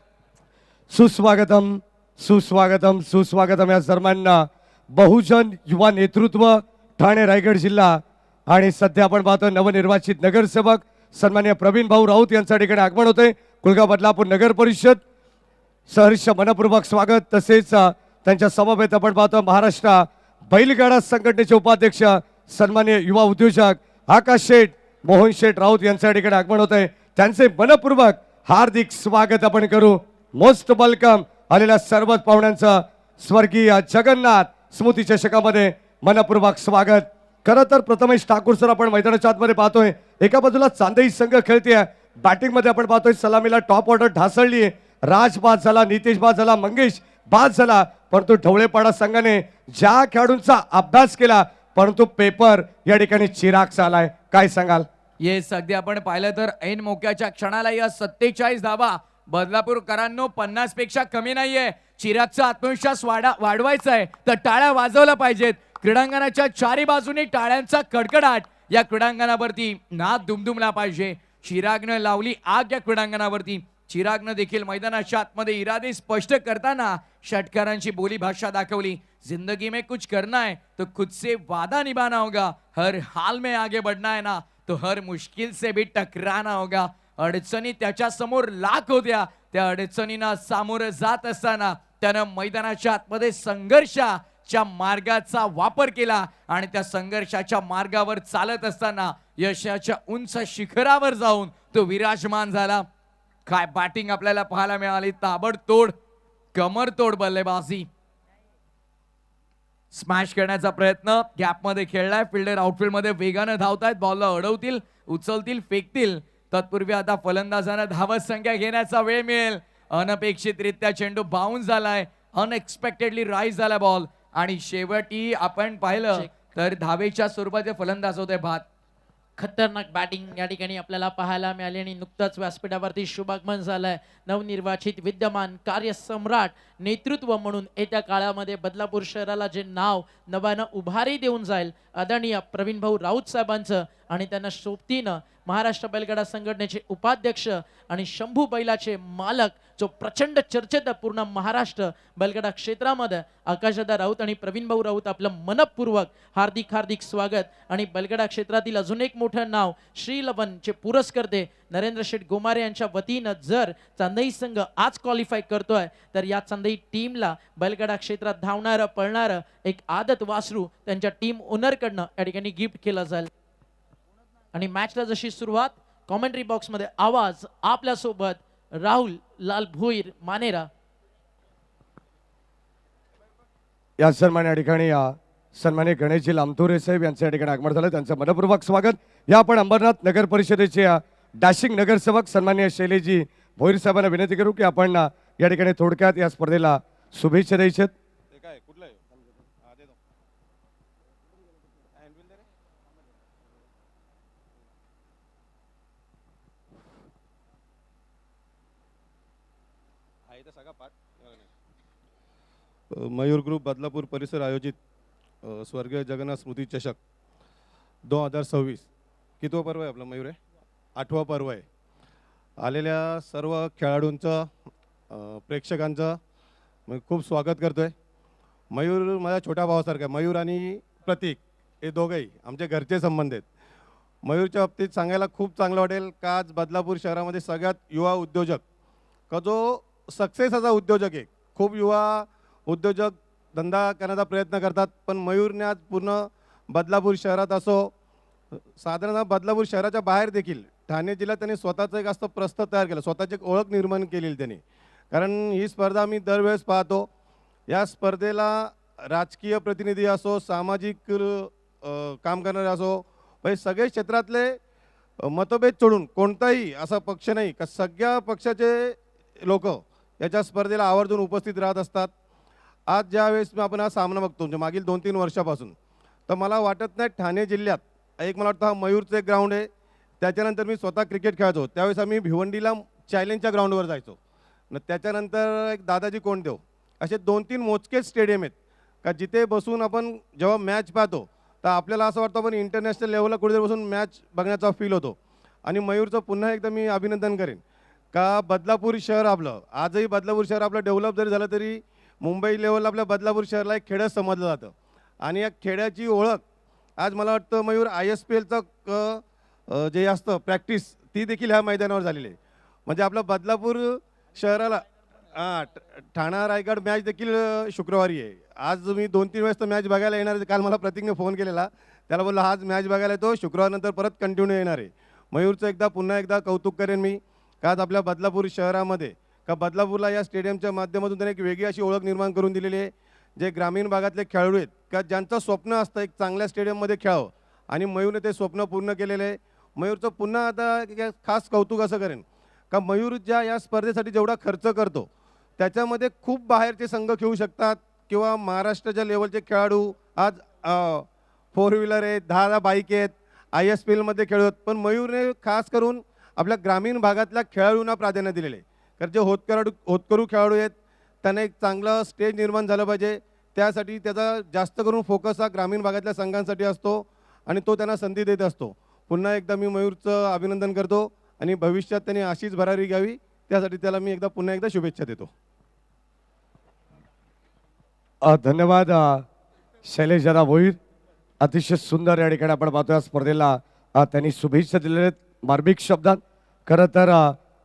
सुस्वागतम सुस्वागतम सुस्वागतम या सर्वांना. बहुजन युवा नेतृत्व ठाणे रायगड जिल्हा आणि सध्या आपण पाहतो नवनिर्वाचित नगरसेवक सन्माननीय प्रवीण भाऊ राऊत यांच्या ठिकाणी आगमन होते. कुलगाव बदलापूर नगर परिषद सहर्ष मनपूर्वक स्वागत. तसेच त्यांच्या समवेत आपण पाहतो महाराष्ट्र बैलगाडा संघटनेचे उपाध्यक्ष सन्माननीय युवा उद्योजक आकाश शेठ मोहन शेठ राऊत यांच्या ठिकाणी आगमन होत आहे. त्यांचे मनपूर्वक हार्दिक स्वागत आपण करू. मोस्ट वेलकम आलेल्या सर्वच पाहुण्यांचं स्वर्गीय जगन्नाथ स्मृती चषकामध्ये मनपूर्वक स्वागत. खरं तर प्रथमेश ठाकूर सर आपण मैदानाच्या आतमध्ये पाहतोय. एका बाजूला चांदई संघ खेळते. बॅटिंग मध्ये आपण पाहतोय सलामीला टॉप ऑर्डर ढासळली. राज बाद झाला, नितेश बाद झाला, मंगेश बाद झाला. परंतु ढवळेपाडा संघाने ज्या खेळाडूंचा अभ्यास केला परंतु पेपर या ठिकाणी चिरागचा आलाय. काय सांगाल? येस अगदी आपण पाहिलं तर ऐन मोक्याच्या क्षणाला या 47 धावा बदलापूरकरांनो 50 पेक्षा कमी नाहीये. चिरागचा आत्मविश्वास वाढवायचा आहे तर टाळ्या वाजवल्या पाहिजेत. क्रीडांगणाच्या चारी बाजूने टाळ्यांचा कडकडाट या क्रीडांगणावरती नाद दुमदुमला पाहिजे. चिरागनं लावली आग या क्रीडांगणावरती. चिरागनं देखील मैदानाच्या आतमध्ये इरादे स्पष्ट करताना षटकारांची बोली भाषा दाखवली. जिंदगी में कुछ करना है तो खुद से वादा निभाना होगा. हर हाल में आगे बढ़ना है ना तो हर मुश्किल से भी टकराना होगा. अडचणी त्याच्या समोर लाख होत्या. त्या अडचणींना सामोरं जात असताना त्यानं मैदानाच्या आतमध्ये संघर्षाच्या मार्गाचा वापर केला आणि त्या संघर्षाच्या मार्गावर चालत असताना यशाच्या उंच शिखरावर जाऊन तो विराजमान झाला. काय बॅटिंग आपल्याला पाहायला मिळाली. ताबडतोड कमरतोड बल्लेबाजी. स्मॅश करण्याचा प्रयत्न गॅपमध्ये खेळलाय. फिल्डर आउटफील्ड मध्ये वेगानं धावतायत. बॉलला अडवतील, उचलतील, फेकतील. तत्पूर्वी आता फलंदाजांना धावत संख्या घेण्याचा वेळ मिळेल. अनपेक्षितरित्या चेंडू बाउन्स झालाय. अनएक्सपेक्टेडली राईज झाला बॉल आणि शेवटी आपण पाहिलं तर धावेच्या स्वरूपाचे फलंदाज होते भात. खतरनाक बॅटिंग या ठिकाणी आपल्याला पाहायला मिळाली आणि नुकताच व्यासपीठावरती शुभागमन झालंय. नवनिर्वाचित विद्यमान कार्यसम्राट नेतृत्व म्हणून येत्या काळामध्ये बदलापूर शहराला जे नाव नव्यानं उभारी देऊन जाईल आदरणीय प्रवीण भाऊ राऊत साहेबांचं आणि त्यांना सोबतीनं महाराष्ट्र बैलगाडा संघटनेचे उपाध्यक्ष आणि शंभू बैलाचे मालक जो प्रचंड चर्चेत पूर्ण महाराष्ट्र बैलगाडा क्षेत्रामध्ये आकाशदादा राऊत आणि प्रवीण भाऊ राऊत आपलं मनपूर्वक हार्दिक स्वागत. आणि बैलगाडा क्षेत्रातील अजून एक मोठं नाव श्रीलवनचे पुरस्कर्ते नरेंद्र शेठ गोमारे यांच्या वतीनं जर चांदई संघ आज क्वालिफाय करतोय तर या चांदई टीमला बैलगाडा क्षेत्रात धावणारं पळणारं एक आदत वासरू त्यांच्या टीम ओनरकडनं या ठिकाणी गिफ्ट केलं जाईल. आणि मॅचला जशी सुरुवात कॉमेंट्री बॉक्स मध्ये आवाज आपल्या सोबत राहुल लाल भोईर मानेरा. या सन्मान या ठिकाणी सन्मान्य गणेशजी लामतोरे साहेब यांच्या या ठिकाणी आगमन झालं. त्यांचं मनपूर्वक स्वागत. या आपण अंबरनाथ नगर परिषदेचे डॅशिंग नगरसेवक सन्मान्य शैलेजी भोईर साहेबांना विनंती करू की आपण या ठिकाणी थोडक्यात या स्पर्धेला शुभेच्छा द्यायच्यात. मयूर ग्रुप बदलापूर परिसर आयोजित स्वर्गीय जगन्नाथ स्मृती चषक 2026 कितवं पर्व आहे आपलं मयूर आहे 8वं पर्व आहे. आलेल्या सर्व खेळाडूंचं प्रेक्षकांचं मी खूप स्वागत करतोय. मयूर माझ्या छोट्या भावासारखा आहे. मयूर आणि प्रतीक हे दोघंही आमचे घरचे संबंध आहेत. मयूरच्या बाबतीत सांगायला खूप चांगलं वाटेल का आज बदलापूर शहरामध्ये सगळ्यात युवा उद्योजक का जो सक्सेस असा उद्योजक आहे. खूप युवा उद्योजक धंदा करण्याचा प्रयत्न करतात. पण मयूरने आज पूर्ण बदलापूर शहरात असो, साधारणतः बदलापूर शहराच्या बाहेर देखील ठाणे जिल्ह्यात त्यांनी स्वतःचं एक असं प्रस्थ तयार केलं, स्वतःची एक ओळख निर्माण केलेली त्यांनी. कारण ही स्पर्धा आम्ही दरवेळेस पाहतो. या स्पर्धेला राजकीय प्रतिनिधी असो, सामाजिक काम करणारे असो, म्हणजे सगळे क्षेत्रातले मतभेद सोडून कोणताही असा पक्ष नाही का सगळ्या पक्षाचे लोक याच्या स्पर्धेला आवर्जून उपस्थित राहत असतात. आज ज्यावेळेस आपण हा सामना बघतो म्हणजे मागील 2-3 वर्षापासून, तर मला वाटत नाही ठाणे जिल्ह्यात एक मला वाटतं हा मयूरचं एक ग्राउंड आहे. त्याच्यानंतर मी स्वतः क्रिकेट खेळायचो त्यावेळेस आम्ही भिवंडीला चॅलेंजच्या ग्राउंडवर जायचो. न त्याच्यानंतर एक दादाजी कोंडदेव असे 2-3 मोजकेच स्टेडियम आहेत का जिथे बसून आपण जेव्हा मॅच पाहतो तर आपल्याला असं वाटतं आपण इंटरनॅशनल लेवलला कुठेतरी बसून मॅच बघण्याचा फील होतो. आणि मयूरचं पुन्हा एकदा मी अभिनंदन करेन का बदलापूर शहर आपलं आजही बदलापूर शहर आपलं डेव्हलप जरी झालं तरी मुंबई लेवलला आपल्या बदलापूर शहराला एक खेडच समजलं जातं. आणि या खेड्याची ओळख आज मला वाटतं मयूर ISPLचं जे असतं प्रॅक्टिस ती देखील ह्या मैदानावर झालेली आहे. म्हणजे आपलं बदलापूर शहराला ठाणा रायगड मॅच देखील शुक्रवारी आहे. आज मी 2-3 वेळेस तर मॅच बघायला येणार आहे. काल मला प्रतीकने फोन केलेला, त्याला बोलला आज मॅच बघायला येतो, शुक्रवारनंतर परत कंटिन्यू येणार आहे. मयूरचं पुन्हा एकदा कौतुक करेन मी का आज आपल्या बदलापूर शहरामध्ये का बदलापूरला या स्टेडियमच्या माध्यमातून त्यांनी एक वेगळी अशी ओळख निर्माण करून दिलेली आहे. जे ग्रामीण भागातले खेळाडू आहेत का ज्यांचं स्वप्न असतं एक चांगल्या स्टेडियममध्ये खेळावं आणि मयूरने ते स्वप्न पूर्ण केलेलं आहे. मयूरचं पुन्हा आता खास कौतुक असं करेन का मयूर ज्या या स्पर्धेसाठी जेवढा खर्च करतो त्याच्यामध्ये खूप बाहेरचे संघ खेळू शकतात किंवा महाराष्ट्राच्या लेवलचे खेळाडू आज 4 व्हीलर आहेत, 10 बाईक आहेत, ISPLमध्ये खेळत. पण मयूरने खास करून आपल्या ग्रामीण भागातल्या खेळाडूंना प्राधान्य दिलेले आहे. कारण जे होतकरू खेळाडू आहेत त्यांना एक चांगलं स्टेज निर्माण झालं पाहिजे. त्यासाठी त्याचा जास्त करून फोकस हा ग्रामीण भागातल्या संघांसाठी असतो आणि तो त्यांना संधी देत असतो. पुन्हा एकदा मी मयूरचं अभिनंदन करतो आणि भविष्यात त्यांनी अशीच भरारी घ्यावी त्यासाठी त्याला मी पुन्हा एकदा शुभेच्छा देतो. धन्यवाद शैलेश दादा भोईर. अतिशय सुंदर या ठिकाणी आपण पाहतो या स्पर्धेला त्यांनी शुभेच्छा दिलेल्या आहेत मार्मिक शब्दात. खरं तर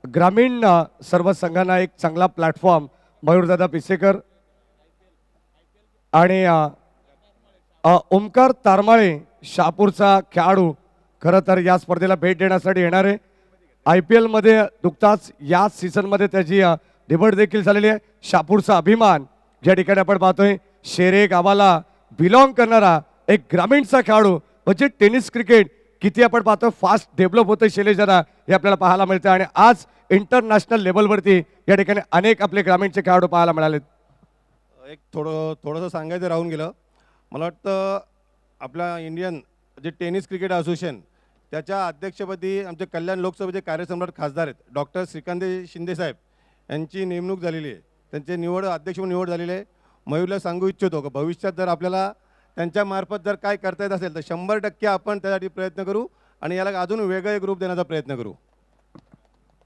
ग्रामीण सर्व संघांना एक चांगला प्लॅटफॉर्म मयूरदादा पिसेकर आणि ओमकार तारमाळे शहापूरचा खेळाडू खरं तर या स्पर्धेला भेट देण्यासाठी येणार आहे. IPL मध्ये नुकताच या सीझनमध्ये त्याची निवड देखील झालेली आहे. शहापूरचा अभिमान ज्या ठिकाणी आपण पाहतोय शेरे गावाला बिलॉंग करणारा एक ग्रामीणचा खेळाडू म्हणजे टेनिस क्रिकेट किती आपण पाहतो फास्ट डेव्हलप होतं शैलेश दादा हे आपल्याला पाहायला मिळतं. आणि आज इंटरनॅशनल लेवलवरती या ठिकाणी अनेक आपले ग्रामीणचे खेळाडू पाहायला मिळालेत. एक थोडंसं सांगायचं राहून गेलं. मला वाटतं आपल्या इंडियन जे टेनिस क्रिकेट असोसिएशन त्याच्या अध्यक्षपदी आमचे कल्याण लोकसभेचे कार्यसम्राट खासदार आहेत डॉक्टर श्रीकांत शिंदे साहेब यांची नेमणूक झालेली आहे. त्यांची अध्यक्ष म्हणून निवड झालेली आहे. मयूरला सांगू इच्छितो की भविष्यात जर आपल्याला त्यांच्यामार्फत जर काय करता येत असेल तर 100% आपण त्यासाठी प्रयत्न करू आणि याला अजून वेगळं एक रूप देण्याचा प्रयत्न करू.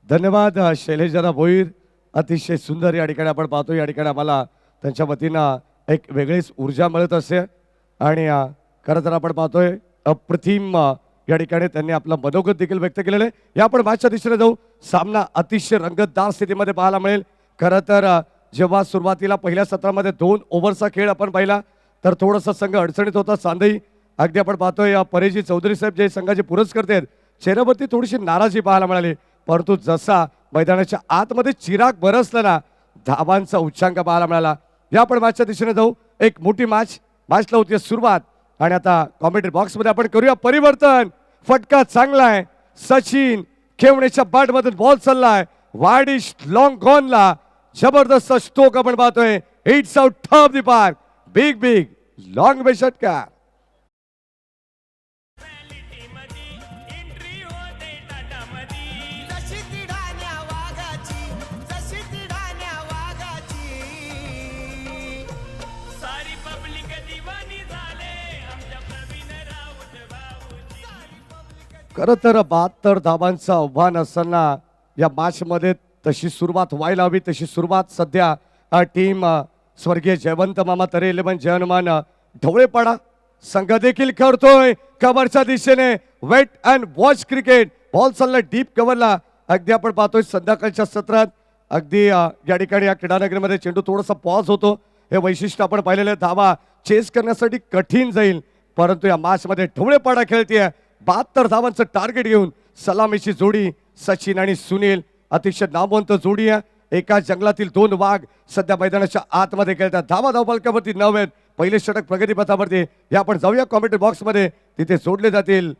धन्यवाद शैलेश दादा भोईर. अतिशय सुंदर या ठिकाणी आपण पाहतो. या ठिकाणी आम्हाला त्यांच्या वतीनं एक वेगळीच ऊर्जा मिळत असते आणि खरं तर आपण पाहतोय अप्रतिम या ठिकाणी त्यांनी आपलं मनोगत देखील व्यक्त केलेलं आहे. या आपण मॅचच्या दिशेने जाऊ. सामना अतिशय रंगतदार स्थितीमध्ये पाहायला मिळेल. खरं तर जेव्हा सुरुवातीला पहिल्या सत्रामध्ये 2 ओव्हरचा खेळ आपण पाहिला तर थोडंसं संघ अडचणीत होता. सांदई अगदी आपण पाहतोय परेजी चौधरी साहेब जे संघाचे पुरस्कर्ते आहेत चेहऱ्यावरती थोडीशी नाराजी पाहायला मिळाली. परंतु जसा मैदानाच्या आतमध्ये चिराग बरसला ना धावांचा उच्चांक पाहायला मिळाला. या आपण मॅचच्या दिशेने जाऊ. एक मोठी मॅचला होती सुरुवात आणि आता कॉमेंट्री बॉक्समध्ये आपण करूया परिवर्तन. फटका चांगला आहे. सचिन खेवणेच्या बॅटमधून बॉल चाललाय वाडिश लॉंग गॉनला. जबरदस्त स्ट्रोक आपण पाहतोय. It's out top the park. Big long बे षटकार. खरं तर 72 धावांचं आव्हान असताना या मॅच मध्ये तशी सुरुवात व्हायला हवी तशी सुरुवात सध्या टीम स्वर्गीय जयवंत मामा तरे 11 जय हनुमान ढवळेपाडा संघ देखील करतोय. कव्हरच्या दिशेने wait and watch cricket. Ball चालला डीप कव्हरला. अगदी आपण पाहतोय संध्याकाळच्या सत्रात अगदी या ठिकाणी या क्रीडानगरीमध्ये चेंडू थोडासा पॉज होतो हे वैशिष्ट्य आपण पाहिलेलं आहे. धावा चेस करण्यासाठी कठीण जाईल, परंतु या मॅचमध्ये ढवळेपाडा खेळतेय. 72 धावांचं टार्गेट घेऊन सलामीची जोडी सचिन आणि सुनील अतिशय नामवंत जोडी आहे. एका जंगलातील दोन वाघ सध्या मैदानाच्या आतमध्ये खेळतात. धावा धावफलकावरती 9 आहेत. पहिले षटक प्रगतीपथावरती. या आपण जाऊया कॉमेंट्री बॉक्स मध्ये, तिथे जोडले जातील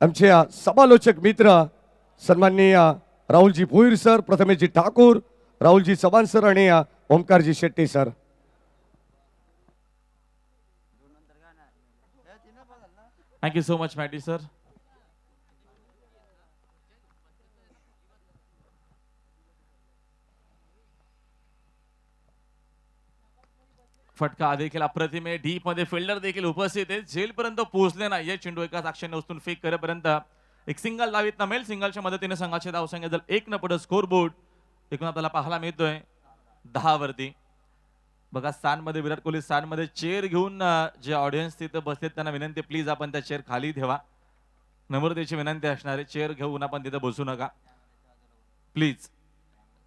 आमचे समालोचक मित्र सन्माननीय राहुलजी भोईर सर, प्रथमेशजी ठाकूर, राहुलजी चव्हाण सर आणि Omkarji Shetty sir. Thank you so much Matty sir. फटका देखील अप्रतिम आहे. डीप मध्ये फिल्डर देखील उपस्थित आहे. झेलपर्यंत पोहोचले नाही. हे चेंडू एकाच अक्षाने उचलून फेक करेपर्यंत एक सिंगल धावीत नमेल. सिंगलच्या मदतीने संघाचे धावसंख्या जर 1 न पुढे स्कोर बोर्ड एकूण आपल्याला पाहायला मिळतोय 10 वरती. बघा स्थानमध्ये विराट कोहली स्थानमध्ये चेअर घेऊन जे ऑडियन्स तिथे बसलेत त्यांना विनंती, प्लीज आपण त्या चेअर खाली ठेवा. नम्रतेची विनंती असणार आहे. चेअर घेऊन आपण तिथे बसू नका प्लीज.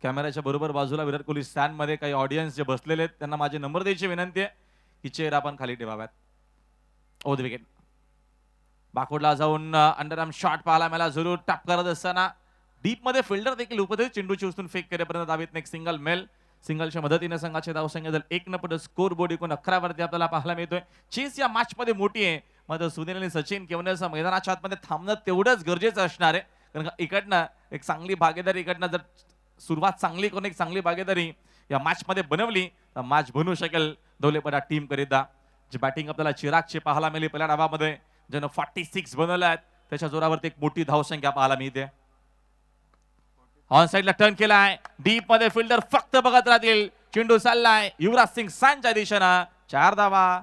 कॅमेऱ्याच्या बरोबर बाजूला विराट कोहली स्टँड मध्ये काही ऑडियन्स जे बसलेले आहेत त्यांना माझी नम्रतेची विनंती आहे की चेअर आपण खाली ठेवाव्यात. ओ द विकेट. बाकोडला जाऊन अंडरआर्म शॉट पाहायला मला जरूर टॅप करत असताना डीप मध्ये फिल्डर देखील उपस्थित. चेंडूची उचलून फेक करेपर्यंत धावीत एक सिंगल मेल. सिंगलच्या मदतीने संघाचे धावसंख्या जर 1 न पुढे स्कोर बोर्ड एकूण 11 वरती आपल्याला पाहायला मिळतोय. चेस या मॅच मध्ये मोठी आहे, मात्र सुनील आणि सचिन केवळ मैदानाच्या आतमध्ये थांबणं तेवढंच गरजेचं असणार आहे. कारण का इकडनं एक चांगली भागीदारी, इकडनं जर सुरुवात चांगली करून एक चांगली भागीदारी या मॅच मध्ये बनवली तर मॅच बनू शकेल दौलेपडा टीम करिता. जी बॅटिंग आपल्याला चिरागची पाहायला मिळाली पहिल्या डावामध्ये, ज्यानं 46 बनवलं आहेत, त्याच्या जोरावरती एक मोठी धावसंख्या पाहायला मिळते. ऑन साइडला टर्न केलाय. डीप मध्ये फिल्डर फक्त बघत राहतील. चेंडू चाललाय युवराज सिंग सांच्या दिशेनं. 4 धावा.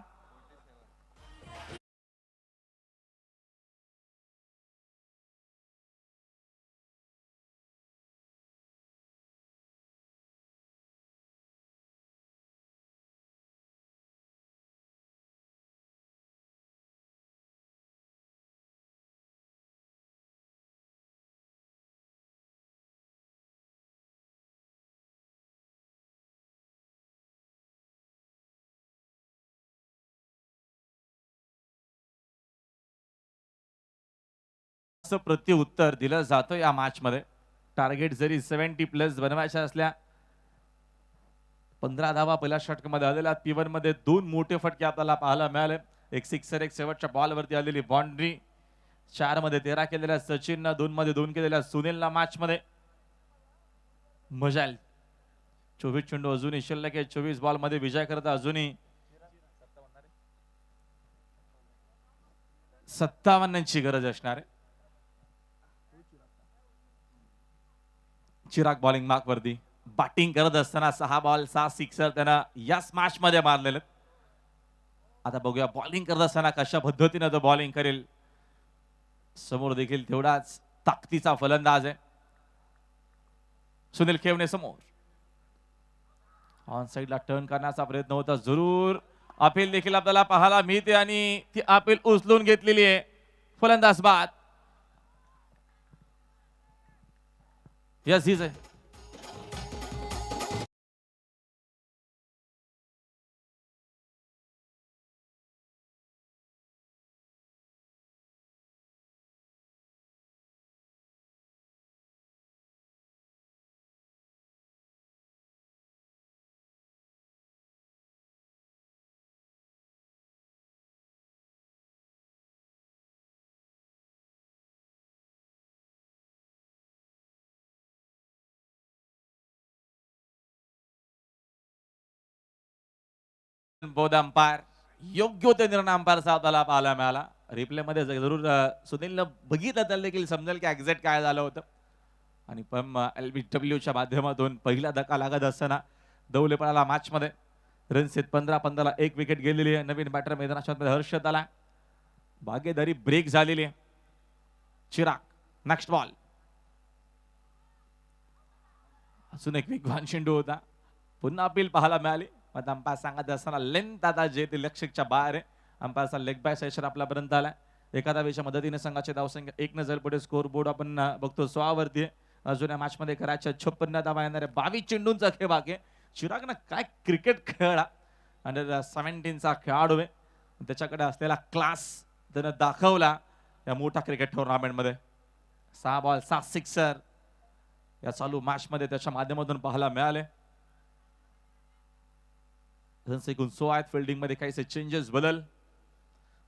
प्रत्युत्तर दिलं जातं या मॅच मध्ये. टार्गेट जरी 70+ बनवायच्या असल्या, 15 धावा पहिल्या षटकामध्ये आलेल्या. P1 मध्ये 2 मोठे फटके आपल्याला पाहायला मिळाले. एक सिक्सर, एक शेवटच्या बॉलवरती आलेली बाउंड्री. 4 मध्ये 13 केलेल्या सचिननं, 2 मध्ये 2 केलेल्या सुनीलला मॅच मध्ये. मजाल 24 चेंडू अजूनही शिल्लक आहे. 24 बॉल मध्ये विजय करता अजूनही 57ची गरज असणार आहे. चिराग बॉलिंग मार्क वरती बॅटिंग करत असताना 6 बॉल 6 सिक्सर त्यानं या स्मॅश मध्ये मारलेले. आता बघूया बॉलिंग करत असताना कशा पद्धतीने तो बॉलिंग करेल. समोर देखील तेवढाच ताकदीचा फलंदाज आहे सुनील खेवणे समोर. ऑन साइडला टर्न करण्याचा प्रयत्न होता, जरूर अपील देखील आपल्याला पाहायला मिळते आणि ती अपील उचलून घेतलेली आहे. फलंदाज बाद. यस हीच आहे. बोध अंपायर योग्य ते निर्णय अंपायरचा आपल्याला पाहायला मिळाला. रिप्ले मध्ये जरूर सुनीलनं बघितलं तर देखील समजेल की एक्झॅक्ट काय झालं होतं. आणि पण LBWच्या माध्यमातून पहिला धक्का लागत असताना दौलेपणाला मॅच मध्ये रन्स 15-15ला 1 विकेट गेलेली आहे. नवीन बॅटर मैदानाच्या हर्षद आला. भागीदारी ब्रेक झालेली आहे. Chirag next ball. अजून एक वेगवान चेंडू होता. पुन्हा अपील पाहायला मिळाली. पण अंपायर सांगत असताना लेंथ आता जे ते लक्षच्या बाहेर आहे. अंपायरचा लेग बाय सेशन आपल्यापर्यंत आला. एका धावेच्या मदतीने संघाचे धावसंख्या 1 न जर पुढे स्कोर बोर्ड आपण बघतो 16 वरती आहे. अजून या मॅच मध्ये करायच्या 56 धावा येणार आहे. 22 चेंडूंचा खेळ बाकी आहे. चिराग ना काय क्रिकेट खेळला अंडर 17चा खेळाडू आहे. त्याच्याकडे असलेला क्लास त्यानं दाखवला या मोठा क्रिकेट टुर्नामेंटमध्ये. 6 बॉल 7 सिक्सर या चालू मॅच मध्ये त्याच्या माध्यमातून पाहायला मिळाले. रन्स एकूण 16 आहेत. फिल्डिंग मध्ये काहीसे चेंजेस बदल.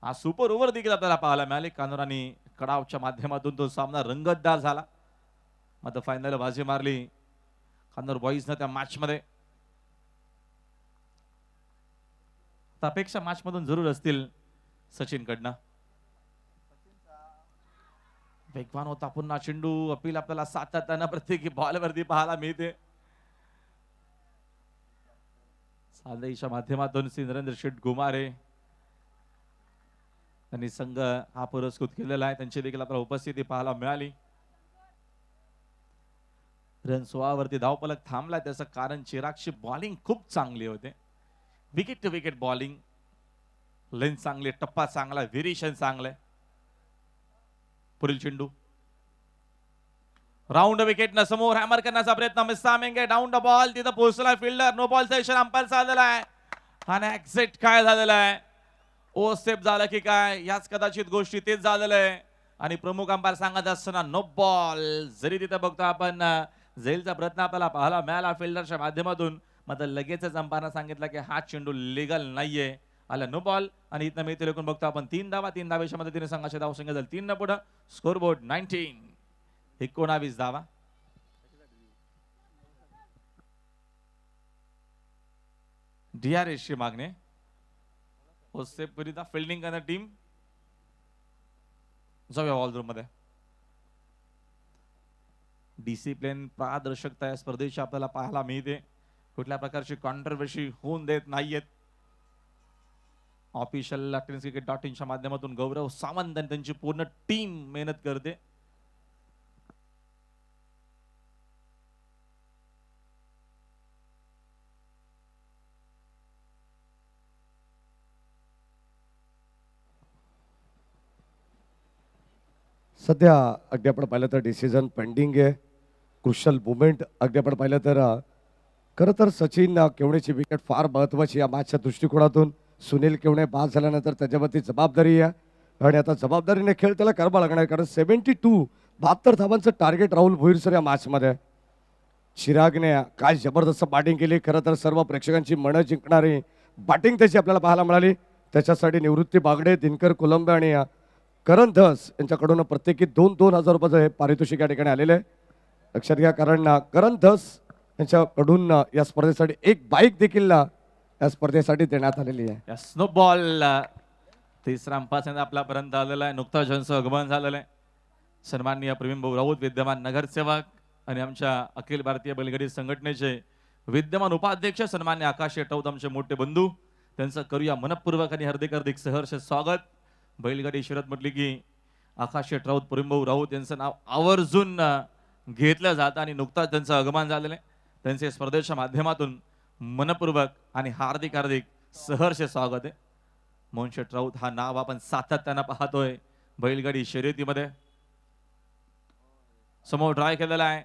आज सुपर ओव्हर देखील आपल्याला पाहायला मिळाले. कानोरांनी कडावच्या माध्यमातून तो सामना रंगतदार झाला. मात्र फायनल बाजी मारली कानोर बॉईजनं त्या मॅच मध्ये. अपेक्षा मॅच मधून जरूर असतील सचिन कडनं. वेगवान होता पुन्हा चेंडू. अपील आपल्याला सातत्यानं प्रत्येकी बॉल वरती पाहायला मिळते. सालईच्या माध्यमातून नरेंद्र शेठ गुमारे त्यांनी संघ हा पुरस्कृत केलेला आहे. त्यांची देखील आपल्याला उपस्थिती पाहायला मिळाली. रन 16 वरती धावफलक थांबला. त्याचं कारण चिरागची बॉलिंग खूप चांगली होते. Wicket to wicket bowling, length चांगली, टप्पा चांगला, व्हेरिएशन चांगलं. पुढील चेंडू राऊंड विकेट न समोर हॅमर करण्याचा प्रयत्न. मिसामेंगे डाऊन द बॉल. तिथं पोहोचला फिल्डर. नो बॉलचा इशारा अंपायर झालेला आहे. आणि एक्झिट काय झालेला आहे, ओ सेफ झालं की काय, याच कदाचित गोष्टी तेच झालेलं आहे. आणि प्रमुख अंपायर सांगत असताना नो बॉल. जरी तिथं बघतो आपण झेलचा प्रयत्न आपल्याला पाहायला मिळाला फिल्डरच्या माध्यमातून, मात्र लगेचच अंपायरनं सांगितलं की हा चेंडू लीगल नाहीये. आला नो बॉल. आणि इथं मी इथे बघतो आपण 3 धावा. 3 धावेच्या मदतीने संघाचे धावसंख्या झाली 3 न पुढे. स्कोरबोर्ड 19 धावा. DRS ची मागणी. उससे पुरीता फिल्डिंग करणार टीम. जाऊया वॉल रूम मध्ये. डिसिप्लिन, पारदर्शकता या स्पर्धेची आपल्याला पाहायला मिळते. कुठल्या प्रकारची कॉन्ट्रोवर्सी होऊन देत नाहीयेत. ऑफिशियल cricket.in च्या माध्यमातून गौरव सावंत आणि त्यांची पूर्ण टीम मेहनत करते. सध्या अगदी आपण पाहिलं तर डिसिजन पेंडिंग आहे. क्रुशल मुवमेंट अगदी आपण पाहिलं तर खरं तर सचिन केवणेची विकेट फार महत्वाची या मॅचच्या दृष्टिकोनातून. सुनील केवणे बाद झाल्यानंतर त्याच्यावरती जबाबदारी आहे आणि आता जबाबदारीने खेळ त्याला करावा लागणार, कारण 72 धावांचं टार्गेट राहुल भोईर सर या मॅचमध्ये. चिरागने काय जबरदस्त बॅटिंग केली. खरं तर सर्व प्रेक्षकांची मनं जिंकणारी बॅटिंग त्याची आपल्याला पाहायला मिळाली. त्याच्यासाठी निवृत्ती बागडे, दिनकर कोलंबे आणि करण धस यांच्याकडून प्रत्येकी 2-2 हजार रुपयाचं हे पारितोषिक या ठिकाणी आलेले आहे. लक्षात घ्या, कारण करण धस यांच्याकडून या स्पर्धेसाठी एक बाईक देखील या स्पर्धेसाठी देण्यात आलेली आहे. Snow ball. तिसरा अंपायर आपल्यापर्यंत आलेला आहे. नुकताच ज्यांचं आगमन झालेलं आहे सन्माननीय प्रवीण भाऊ राऊत, विद्यमान नगरसेवक आणि आमच्या अखिल भारतीय बैलगाडी संघटनेचे विद्यमान उपाध्यक्ष सन्मान्य आकाश राऊत, आमचे मोठे बंधू. त्यांचं करूया मनपूर्वक आणि हार्दिक सहर्ष स्वागत. बैलगाडी शर्यत म्हटली की आकाश राऊत, प्रवीण भाऊ राऊत यांचं नाव आवर्जून घेतलं जातं आणि नुकताच त्यांचं आगमन झालेलं आहे. त्यांचे स्पर्धेच्या माध्यमातून मनपूर्वक आणि हार्दिक सहर्ष स्वागत आहे. मोहन शेठ राऊत हा नाव आपण सातत्यानं पाहतोय बैलगाडी शर्यतीमध्ये. समोर ट्राय केलेला आहे,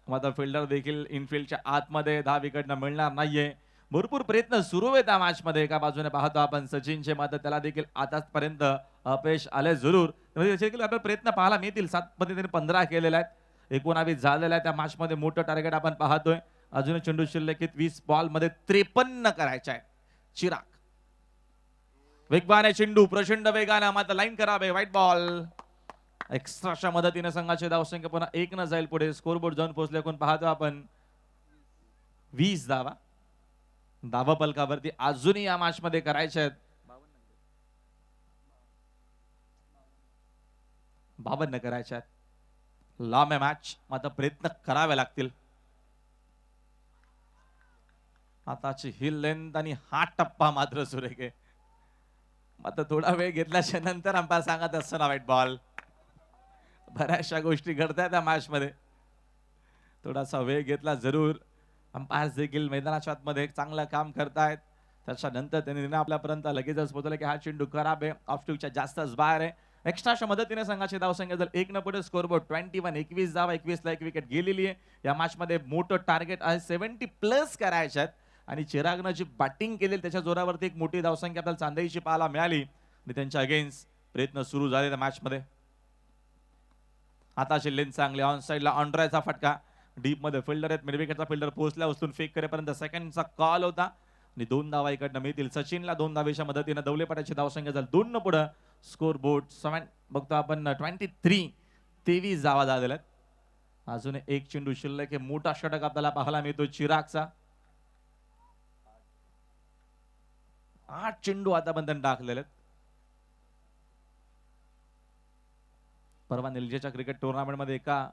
मात्र फिल्डर देखील इनफिल्डच्या आतमध्ये 10 विकेटनं मिळणार नाहीये. भरपूर प्रयत्न सुरू आहेत त्या मॅच मध्ये. एका बाजूने पाहतो आपण सचिनचे, मात्र त्याला देखील आतापर्यंत अपयश आले जरूर. देखील आपल्याला प्रयत्न पाहायला मिळतील. 7 मध्ये त्यांनी 15 केलेले आहेत. 19 झालेला आहे. त्या मॅच मध्ये मोठं टार्गेट आपण पाहतोय. अजून चेंडू शिल्लक 20 बॉल मध्ये 53 करायचे आहेत. चिराग वेगवान आहे चेंडू, प्रचंड वेगाने, मात्र लाईन करावे. White ball. एक्स्ट्राच्या मदतीने संघाचे धावसंख्या पुन्हा 1 न जाईल पुढे. स्कोरबोर्ड जाऊन पोहोचले. कोण पाहतो आपण 20 धावा धावा पलकावरती अजूनही या मॅच मध्ये करायचे आहेत. 52 करायचे आहेत. लांब आहे मॅच, मात्र प्रयत्न करावे लागतील. आताची ही लेंथ आणि हा टप्पा मात्र सुरेख आहे. मात्र थोडा वेळ घेतल्याच्या नंतर अंपायर सांगत असताना व्हाईट बॉल. बऱ्याचशा गोष्टी घडतात या मॅच मध्ये. थोडासा वेळ घेतला जरूर. अंपायर देखील मैदानाच्या आतमध्ये चांगलं काम करतायत. त्याच्यानंतर त्यांनी आपल्यापर्यंत लगेचच पोहोचले की हा चेंडू खराब आहे, ऑफ स्टूकच्या जास्तच बाहेर आहे. एक्स्ट्राच्या मदतीने संघाची धावसंख्या जर 1 न पुढे. स्कोरबोर्ड 21 धावा. 21 ला 1 विकेट गेलेली आहे. या मॅच मध्ये मोठं टार्गेट आहे, 70+ करायचे आहेत. आणि चिरागनं जी बॅटिंग केली त्याच्या जोरावरती एक मोठी धावसंख्या आपल्याला चांदेईची पाहायला मिळाली आणि त्यांच्या अगेन्स्ट प्रयत्न सुरू झाले त्या मॅच मध्ये. आता लेन चांगले ऑन साईडला ऑनड्रायचा फटका डीप मध्ये फिल्डर आहेत मिड विकेटचा फिल्डर पोहोचला उचलून फेक करेपर्यंत सेकंडचा कॉल होता आणि 2 धावा इकडनं मिळतील. सचिनला 2 धावेच्या मदतीनं दौलेपाटाची धावसंख्या झाली 2 पुढे. स्कोर बोर्ड 7 बघतो आपण 23 धावा झालेल्या आहेत. अजून एक चेंडू शिल्लक आहे. मोठा षटक आपल्याला पाहायला मिळतो चिरागचा. 8 चेंडू आतापर्यंत टाकलेले आहेत. परवा निलजेच्या क्रिकेट टुर्नामेंट मध्ये एका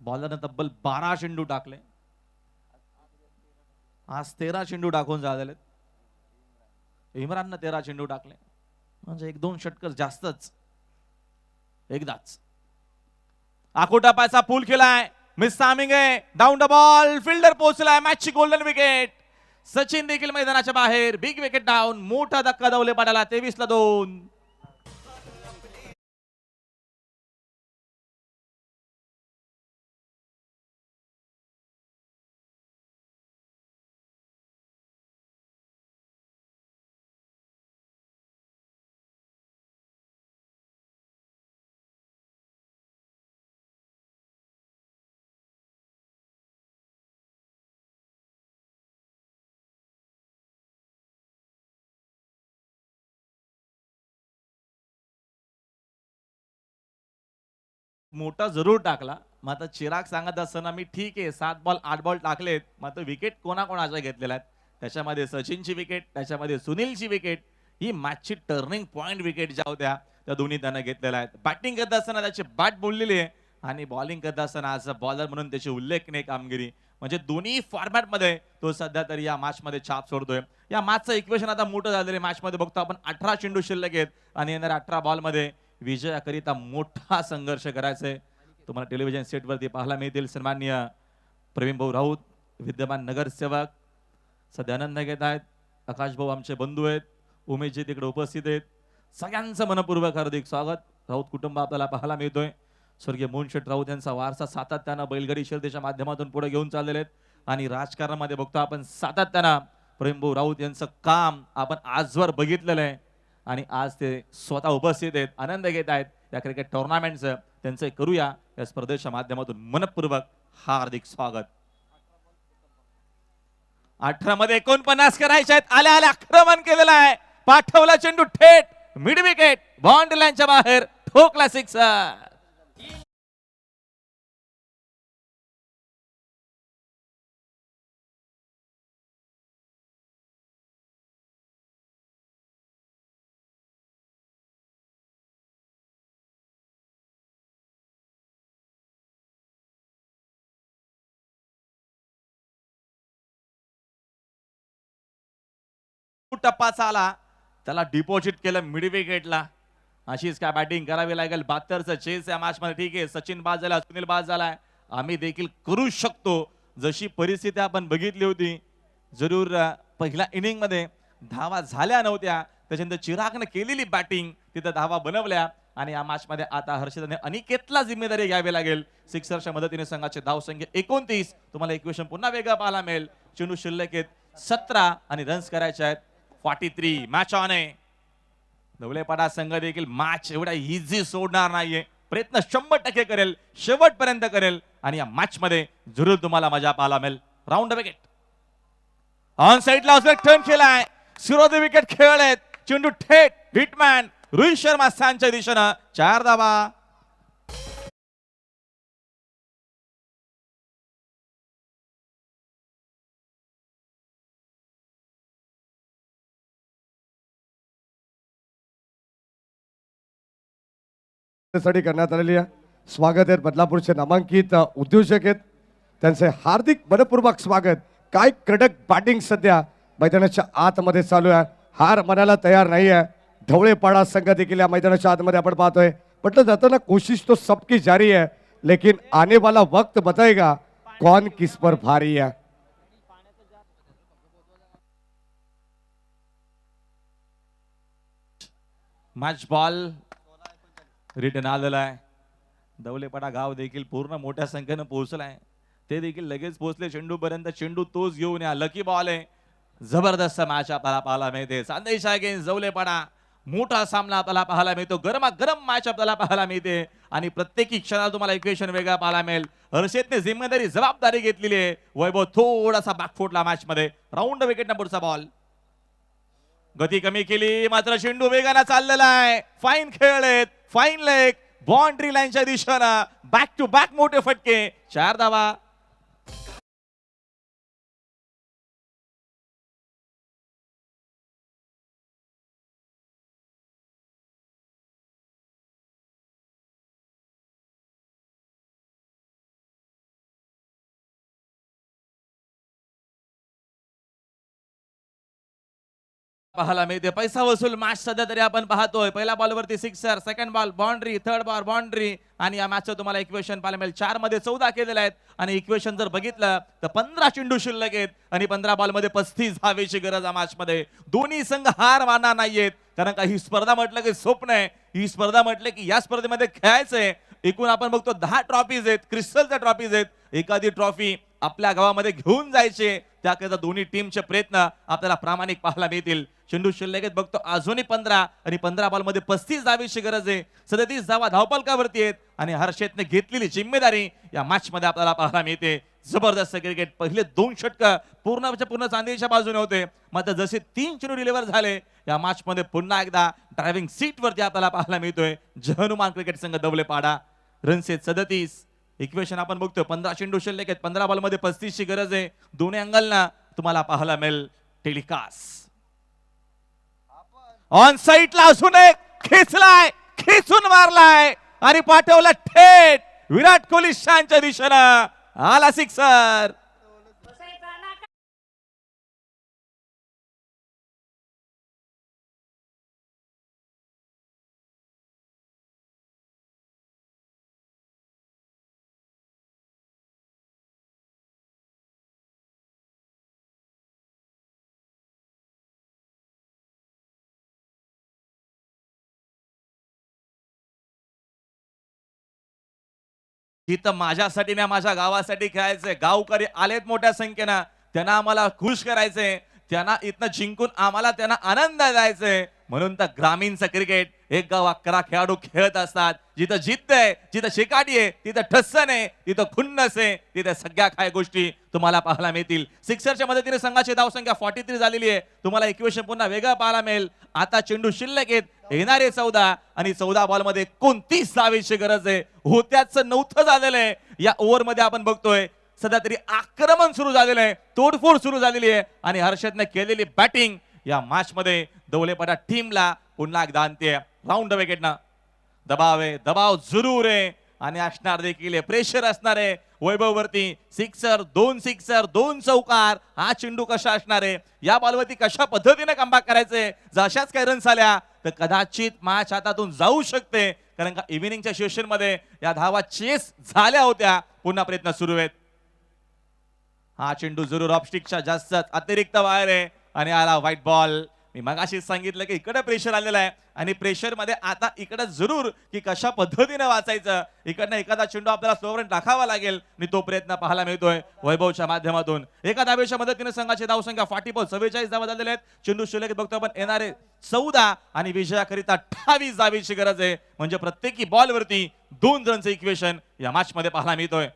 बॉलरने तब्बल 12 चेंडू टाकले. आज 13 चेंडू टाकून झालेले आहेत. इम्राननं 13 चेंडू टाकले म्हणजे 1-2 षटकर जास्तच एकदाच. आकोटा पायचा पूल केलाय मिस टायमिंग आहे. डाऊन द बॉल फिल्डर पोहोचलाय. मॅचची गोल्डन विकेट. सचिन देखील मैदानाच्या बाहेर. Big wicket down. मोठा धक्का दौले पाडाला 23-2. मोठा जरूर टाकला. मग आता चिराग सांगत असताना मी ठीक आहे 7 बॉल 8 बॉल टाकलेत. मग आता विकेट कोणाकोणाच्या घेतलेल्या आहेत. त्याच्यामध्ये सचिनची विकेट त्याच्यामध्ये सुनीलची विकेट. ही मॅचची टर्निंग पॉइंट विकेट ज्या होत्या त्या दोन्ही त्यानं घेतलेल्या आहेत. बॅटिंग करत असताना त्याची बॅट बोललेली आहे आणि बॉलिंग करत असताना आज बॉलर म्हणून त्याची उल्लेखनीय कामगिरी. म्हणजे दोन्ही फॉर्मॅट मध्ये तो सध्या तरी या मॅच मध्ये छाप सोडतोय. या मॅचचं इक्वेशन आता मोठं झालेलं मॅच मध्ये बघतो आपण 18 चेंडू शिल्लक आहेत आणि येणाऱ्या 18 बॉल मध्ये विजयाकरिता मोठा संघर्ष करायचा आहे. तुम्हाला टेलिव्हिजन सेट वरती पाहायला मिळतील. सन्माननीय प्रवीण भाऊ राऊत विद्यमान नगरसेवक सध्या आनंद घेत आहेत. आकाश भाऊ आमचे बंधू आहेत. उमेशजी तिकडे उपस्थित आहेत. सगळ्यांचं मनपूर्वक हार्दिक स्वागत. राऊत कुटुंब आपल्याला पाहायला मिळतोय. स्वर्गीय मोहनशेठ राऊत यांचा वारसा सातत्यानं बैलगाडी शर्यतीच्या माध्यमातून पुढे घेऊन चाललेले आहेत आणि राजकारणामध्ये बघतो आपण सातत्यानं प्रवीण भाऊ राऊत यांचं काम आपण आजवर बघितलेलं आहे आणि आज ते स्वतः उपस्थित आहेत. आनंद घेत आहेत या क्रिकेट टुर्नामेंटचं. त्यांचं करूया या स्पर्धेच्या माध्यमातून मनपूर्वक हार्दिक स्वागत. 18 मध्ये 49 करायचे आहेत. आल्या आल्या आक्रमण केलेलं आहे. पाठवला चेंडू थेट मिड विकेट बाउंड्री लाईनच्या बाहेर. ठोकला सिक्सर. टप्पा आला त्याला डिपॉझिट केलं मिड विकेटला. अशीच काय बॅटिंग करावी लागेल. 72चं चेस या मॅच मध्ये. ठीक आहे सचिन बाद झाला सुनील बाद झालाय. आम्ही देखील करू शकतो. जशी परिस्थिती आपण बघितली होती जरूर पहिल्या इनिंग मध्ये धावा झाल्या नव्हत्या. त्याच्यानंतर चिरागने केलेली बॅटिंग तिथं धावा बनवल्या आणि या मॅच मध्ये आता हर्षदने अनिकेतला जिम्मेदारी घ्यावी लागेल. सिक्सरच्या मदतीने संघाची धावसंख्या 29. तुम्हाला इक्वेशन पुन्हा वेगळं पाहायला मिळेल. चेंडू शिल्लक आहेत 17 आणि रन्स करायचे आहेत 43. मॅच ऑन आहे. धवलेपाडा संघ देखील मॅच एवढा इझी सोडणार नाहीये. प्रयत्न 100% करेल शेवटपर्यंत करेल आणि या मॅच मध्ये जरूर तुम्हाला मजा पाहायला मिळेल. राऊंड विकेट ऑन साइडला टर्न केलाय. शिरोधी विकेट खेळलेत. चेंडू थेट हिटमॅन रोहित शर्मा स्थानच्या दिशेनं 4 धावा. साठी करण्यात आलेली आहे. स्वागत आहेत बदलापूरचे नामांकित उद्योजक आहेत त्यांचे हार्दिक मनपूर्वक स्वागत. काय कडक बॅटिंग सध्या मैदानाच्या आतमध्ये चालू आहे. हार मनाला तयार नाही आहे. ढवळेपाडा संघ देखील या मैदानाच्या आतमध्ये आपण पाहतोय. म्हटलं जातं ना कोशिश तो सबकी जारी है लेकिन आने वाला वक्त बताएगा कौन किस पर भारी है. मॅच बॉल रिटर्न आलेला आहे. दौलेपाडा गाव देखील पूर्ण मोठ्या संख्येनं पोहोचलाय. ते देखील लगेच पोहोचले चेंडू पर्यंत. चेंडू तोच घेऊन या. लकी बॉल आहे जबरदस्त मॅच आपल्याला पाहायला मिळते. संदेश अगेन्स्ट जवलेपाडा मोठा सामना आपल्याला पाहायला मिळतो. गरमागरम मॅच आपल्याला पाहायला मिळते आणि प्रत्येकी क्षणाला तुम्हाला इक्वेशन वेगळा पाहायला मिळेल. हर्षदने जिम्मेदारी जबाबदारी घेतलेली आहे. वैभव थोडासा बॅकफुटला मॅच मध्ये. राऊंड विकेट नंबरचा बॉल. गती कमी केली मात्र चेंडू वेगाने चाललेला आहे. फाईन खेळ आहेत, फाईन लेग, बाउंड्री लाईनच्या दिशेनं बॅक टू बॅक मोठे फटके. 4 धावा. पाहायला मिळते. पैसा वसूल मॅच सध्या तरी आपण पाहतोय. पहिल्या बॉलवरती sixer, second ball boundary, third ball boundary आणि या मॅचचं तुम्हाला इक्वेशन पाहायला मिळेल. 4 मध्ये 14 केलेले आहेत आणि इक्वेशन जर बघितलं तर 15 चेंडू शिल्लक आहेत आणि 15 बॉल मध्ये 35 धावेची गरज आहे मॅच मध्ये. दोन्ही संघ हार मानणार नाहीयेत कारण का ही स्पर्धा म्हटलं की स्वप्न आहे. ही स्पर्धा म्हटलं की या स्पर्धेमध्ये खेळायचंय. एकूण आपण बघतो 10 ट्रॉफीज आहेत, क्रिस्टलच्या ट्रॉफीज आहेत. एखादी ट्रॉफी आपल्या गावामध्ये घेऊन जायचे त्याकरिता दोन्ही टीमचे प्रयत्न आपल्याला प्रामाणिक पाहायला मिळतील. चेंडू शिल्लक बघतो अजूनही 15 आणि 15 बॉल मध्ये 35 धावेची गरज आहे. 37 धावा धावपलकावरती आहेत आणि हर्षदने घेतलेली जिम्मेदारी या मॅच मध्ये आपल्याला पाहायला मिळते. जबरदस्त क्रिकेट. पहिले 2 षटक पूर्ण चांदीच्या बाजूने होते मात्र जसे 3 चेंडू डिलिव्हर झाले या मॅच मध्ये पुन्हा एकदा ड्रायव्हिंग सीट वरती आपल्याला पाहायला मिळतोय जहनुमान क्रिकेट संघ दवलेपाडा. रन्स आहेत 37. इक्वेशन आपण बघतोय 15 चेंडू शिल्लक आहेत. 15 बॉल मध्ये 35 ची गरज आहे. दोन्ही अँगलना तुम्हाला पाहायला मिळेल टेलिकास्ट. ऑन साइडला असून एक खेचलाय, खेचून मारलाय आणि पाठवला थेट विराट कोहली शानच्या दिशेनं. आला सिक्सर. इथं माझ्यासाठी ना माझ्या गावासाठी खेळायचंय. गावकरी आलेत मोठ्या संख्येनं. त्यांना आम्हाला खुश करायचंय. त्यांना इथनं जिंकून आम्हाला त्यांना आनंद द्यायचंय. म्हणून तर ग्रामीणचं क्रिकेट एक गाव 11 खेळाडू खेळत असतात. जिथं जिद्द आहे, जिथं शिकाटी आहे, तिथं ठस्सन आहे, तिथं खुन्नस आहे, तिथं सगळ्या काही गोष्टी तुम्हाला पाहायला मिळतील. सिक्सरच्या मदतीने संघाची धावसंख्या 43 झालेली आहे. तुम्हाला इक्वेशन पुन्हा वेगळं पाहायला मिळेल. आता चेंडू शिल्लक आहेत. येणारे 14 आणि 14 बॉल मध्ये 29 धावेची गरज आहे. होत्याच 9th झालेलं आहे. या ओव्हर मध्ये आपण बघतोय सध्या तरी आक्रमण सुरू झालेलं आहे, तोडफोड सुरू झालेली आहे आणि हर्षदने केलेली बॅटिंग या मॅच मध्ये दवलेपाडा टीमला पुन्हा एकदा आणते. राऊंड विकेटनं दबाव आहे, दबाव जरूर आहे आणि असणार देखील प्रेशर असणार आहे वैभव वरती. सिक्सर, 2 चौकार. हा चेंडू कशा असणार आहे, या बॉलवरती कशा पद्धतीने कमबॅक करायचंय. जर अशाच काही रन्स आल्या तर कदाचित मॅच हातातून जाऊ शकते कारण का इव्हिनिंगच्या सेशन मध्ये या धावा चेस झाल्या होत्या. पुन्हा प्रयत्न सुरू आहेत. हा चेंडू जरूर ऑफस्टिकच्या जास्त अतिरिक्त बाहेर आहे आणि आला व्हाईट बॉल. मी मगाशी सांगितलं की इकडे प्रेशर आलेलं आहे आणि प्रेशर मध्ये आता इकडे जरूर की कशा पद्धतीने वाचायचं. इकडनं एखादा चेंडू आपल्याला स्लोवरन टाकावा लागेल आणि तो प्रयत्न पाहायला मिळतोय वैभवच्या माध्यमातून. एका धावेच्या मदतीने संघाची धावसंख्या 44 धावा झालेल्या आहेत. चेंडू शिल्लक बघतो आपण येणारे 14 आणि विजयाकरिता 28 धावेची गरज आहे. म्हणजे प्रत्येकी बॉल वरती 2 रनचं इक्वेशन या मॅच मध्ये पाहायला मिळतोय.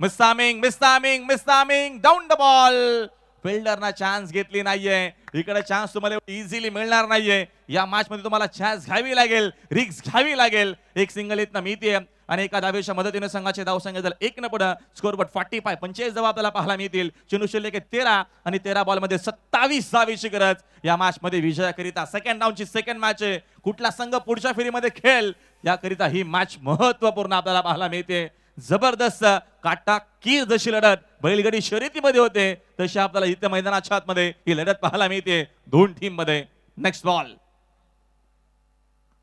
मिस्तामिंग डाऊन द बॉल. फिल्डरना चान्स घेतली नाहीये. इकडे चान्स तुम्हाला इझिली मिळणार नाहीये. या मॅच मध्ये तुम्हाला चान्स घ्यावी लागेल, रिस्क घ्यावी लागेल. एक सिंगल इथनं मिळते आणि एका धावेच्या मदतीने संघाचे धावसंख्या जर 1 न पुढे स्कोरबोर्ड 45 धावा आपल्याला पाहायला मिळतील. चेंडू शिल्लक 13 आणि 13 बॉल मध्ये 27 धावेची गरज. या मॅच मध्ये विजयाकरिता सेकंड डाऊनची सेकंड मॅच आहे. कुठला संघ पुढच्या फेरीमध्ये खेळ याकरिता ही मॅच महत्वपूर्ण आपल्याला पाहायला मिळते. जबरदस्त काटा कीर जशी लढत बैलगाडी शर्यतीमध्ये होते तशी आपल्याला इथे मैदानाच्या आतमध्ये ही लढत पाहायला मिळते 2 टीम मध्ये. Next ball.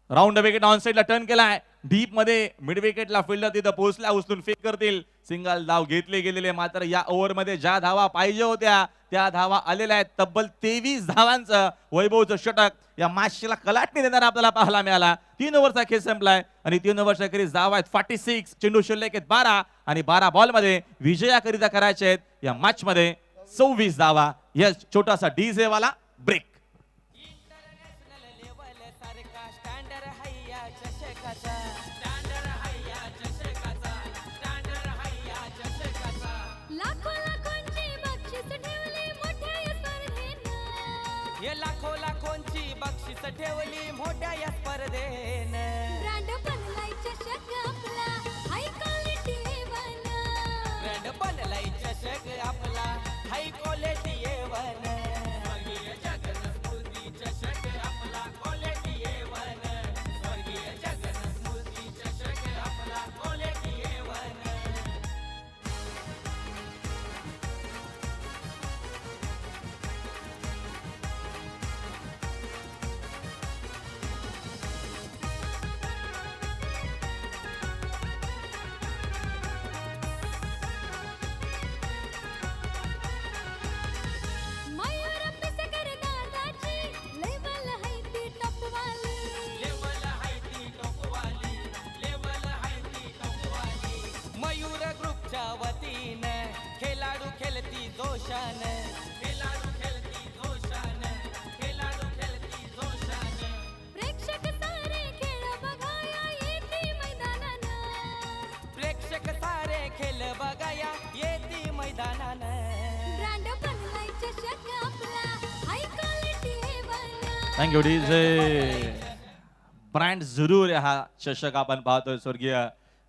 Round wicket on साइडला टर्न केलाय. डीप मध्ये मिड विकेटला फिल्डर तिथं पोहोचला, उचलून फेक करतील. सिंगल धाव घेतले गेलेले. मात्र या ओव्हर मध्ये ज्या धावा पाहिजे होत्या त्या धावा आलेल्या आहेत. तब्बल 23 धावांचं वैभवचं षटक या मॅचला कलाटणी देणारा आपल्याला पाहायला मिळाला. 3 ओव्हरचा खेळ संपलाय आणि 3 ओव्हरच्या अखेरीस धावा आहेत 46. चेंडू शिल्लक आहेत 12 आणि 12 बॉल मध्ये विजयाकरिता करायचे आहेत या मॅच मध्ये 26 धावा. यस, छोटासा डीजे वाला ब्रेक. इंटरनॅशनल लेवल सारखा स्टँडर्ड हैया चषकाचा लाखो लाखोंची बक्षीस ठेवली मोठ्या या स्पर्धेनं हे लाखोंची बक्षीस ठेवली मोठ्या या स्पर्धेनं ब्रँड बनलाय चषक आपला हाय क्वालिटी ब्रँड बनलाय चषक आपला हाय क्वालिटी एवन स्वर्गीय जगन्मूर्ती चषक आपला क्वालिटी एवन स्वर्गीय जगन्मूर्ती चषक आपला क्वालिटी एवन मयूर पिसकर दादाची लेवल हाय ती टपवाली लेवल हाय ती टोकवाली लेवल हाय ती टोकवाली मयूर ग्रुपच्या वतीनं खेळाडू खेळती जोशानं खेळाडू खेळती जोशानं खेळाडू खेळती जोशानं प्रेक्षक सारे खेळ बघाया येते मैदानानं प्रेक्षक सारे खेळ बघाया येती मैदानानं ब्रँड बनलाय चषक आपला high quality thank you DJ. Brand जरूर आहे हा चषक आपण पाहतोय. स्वर्गीय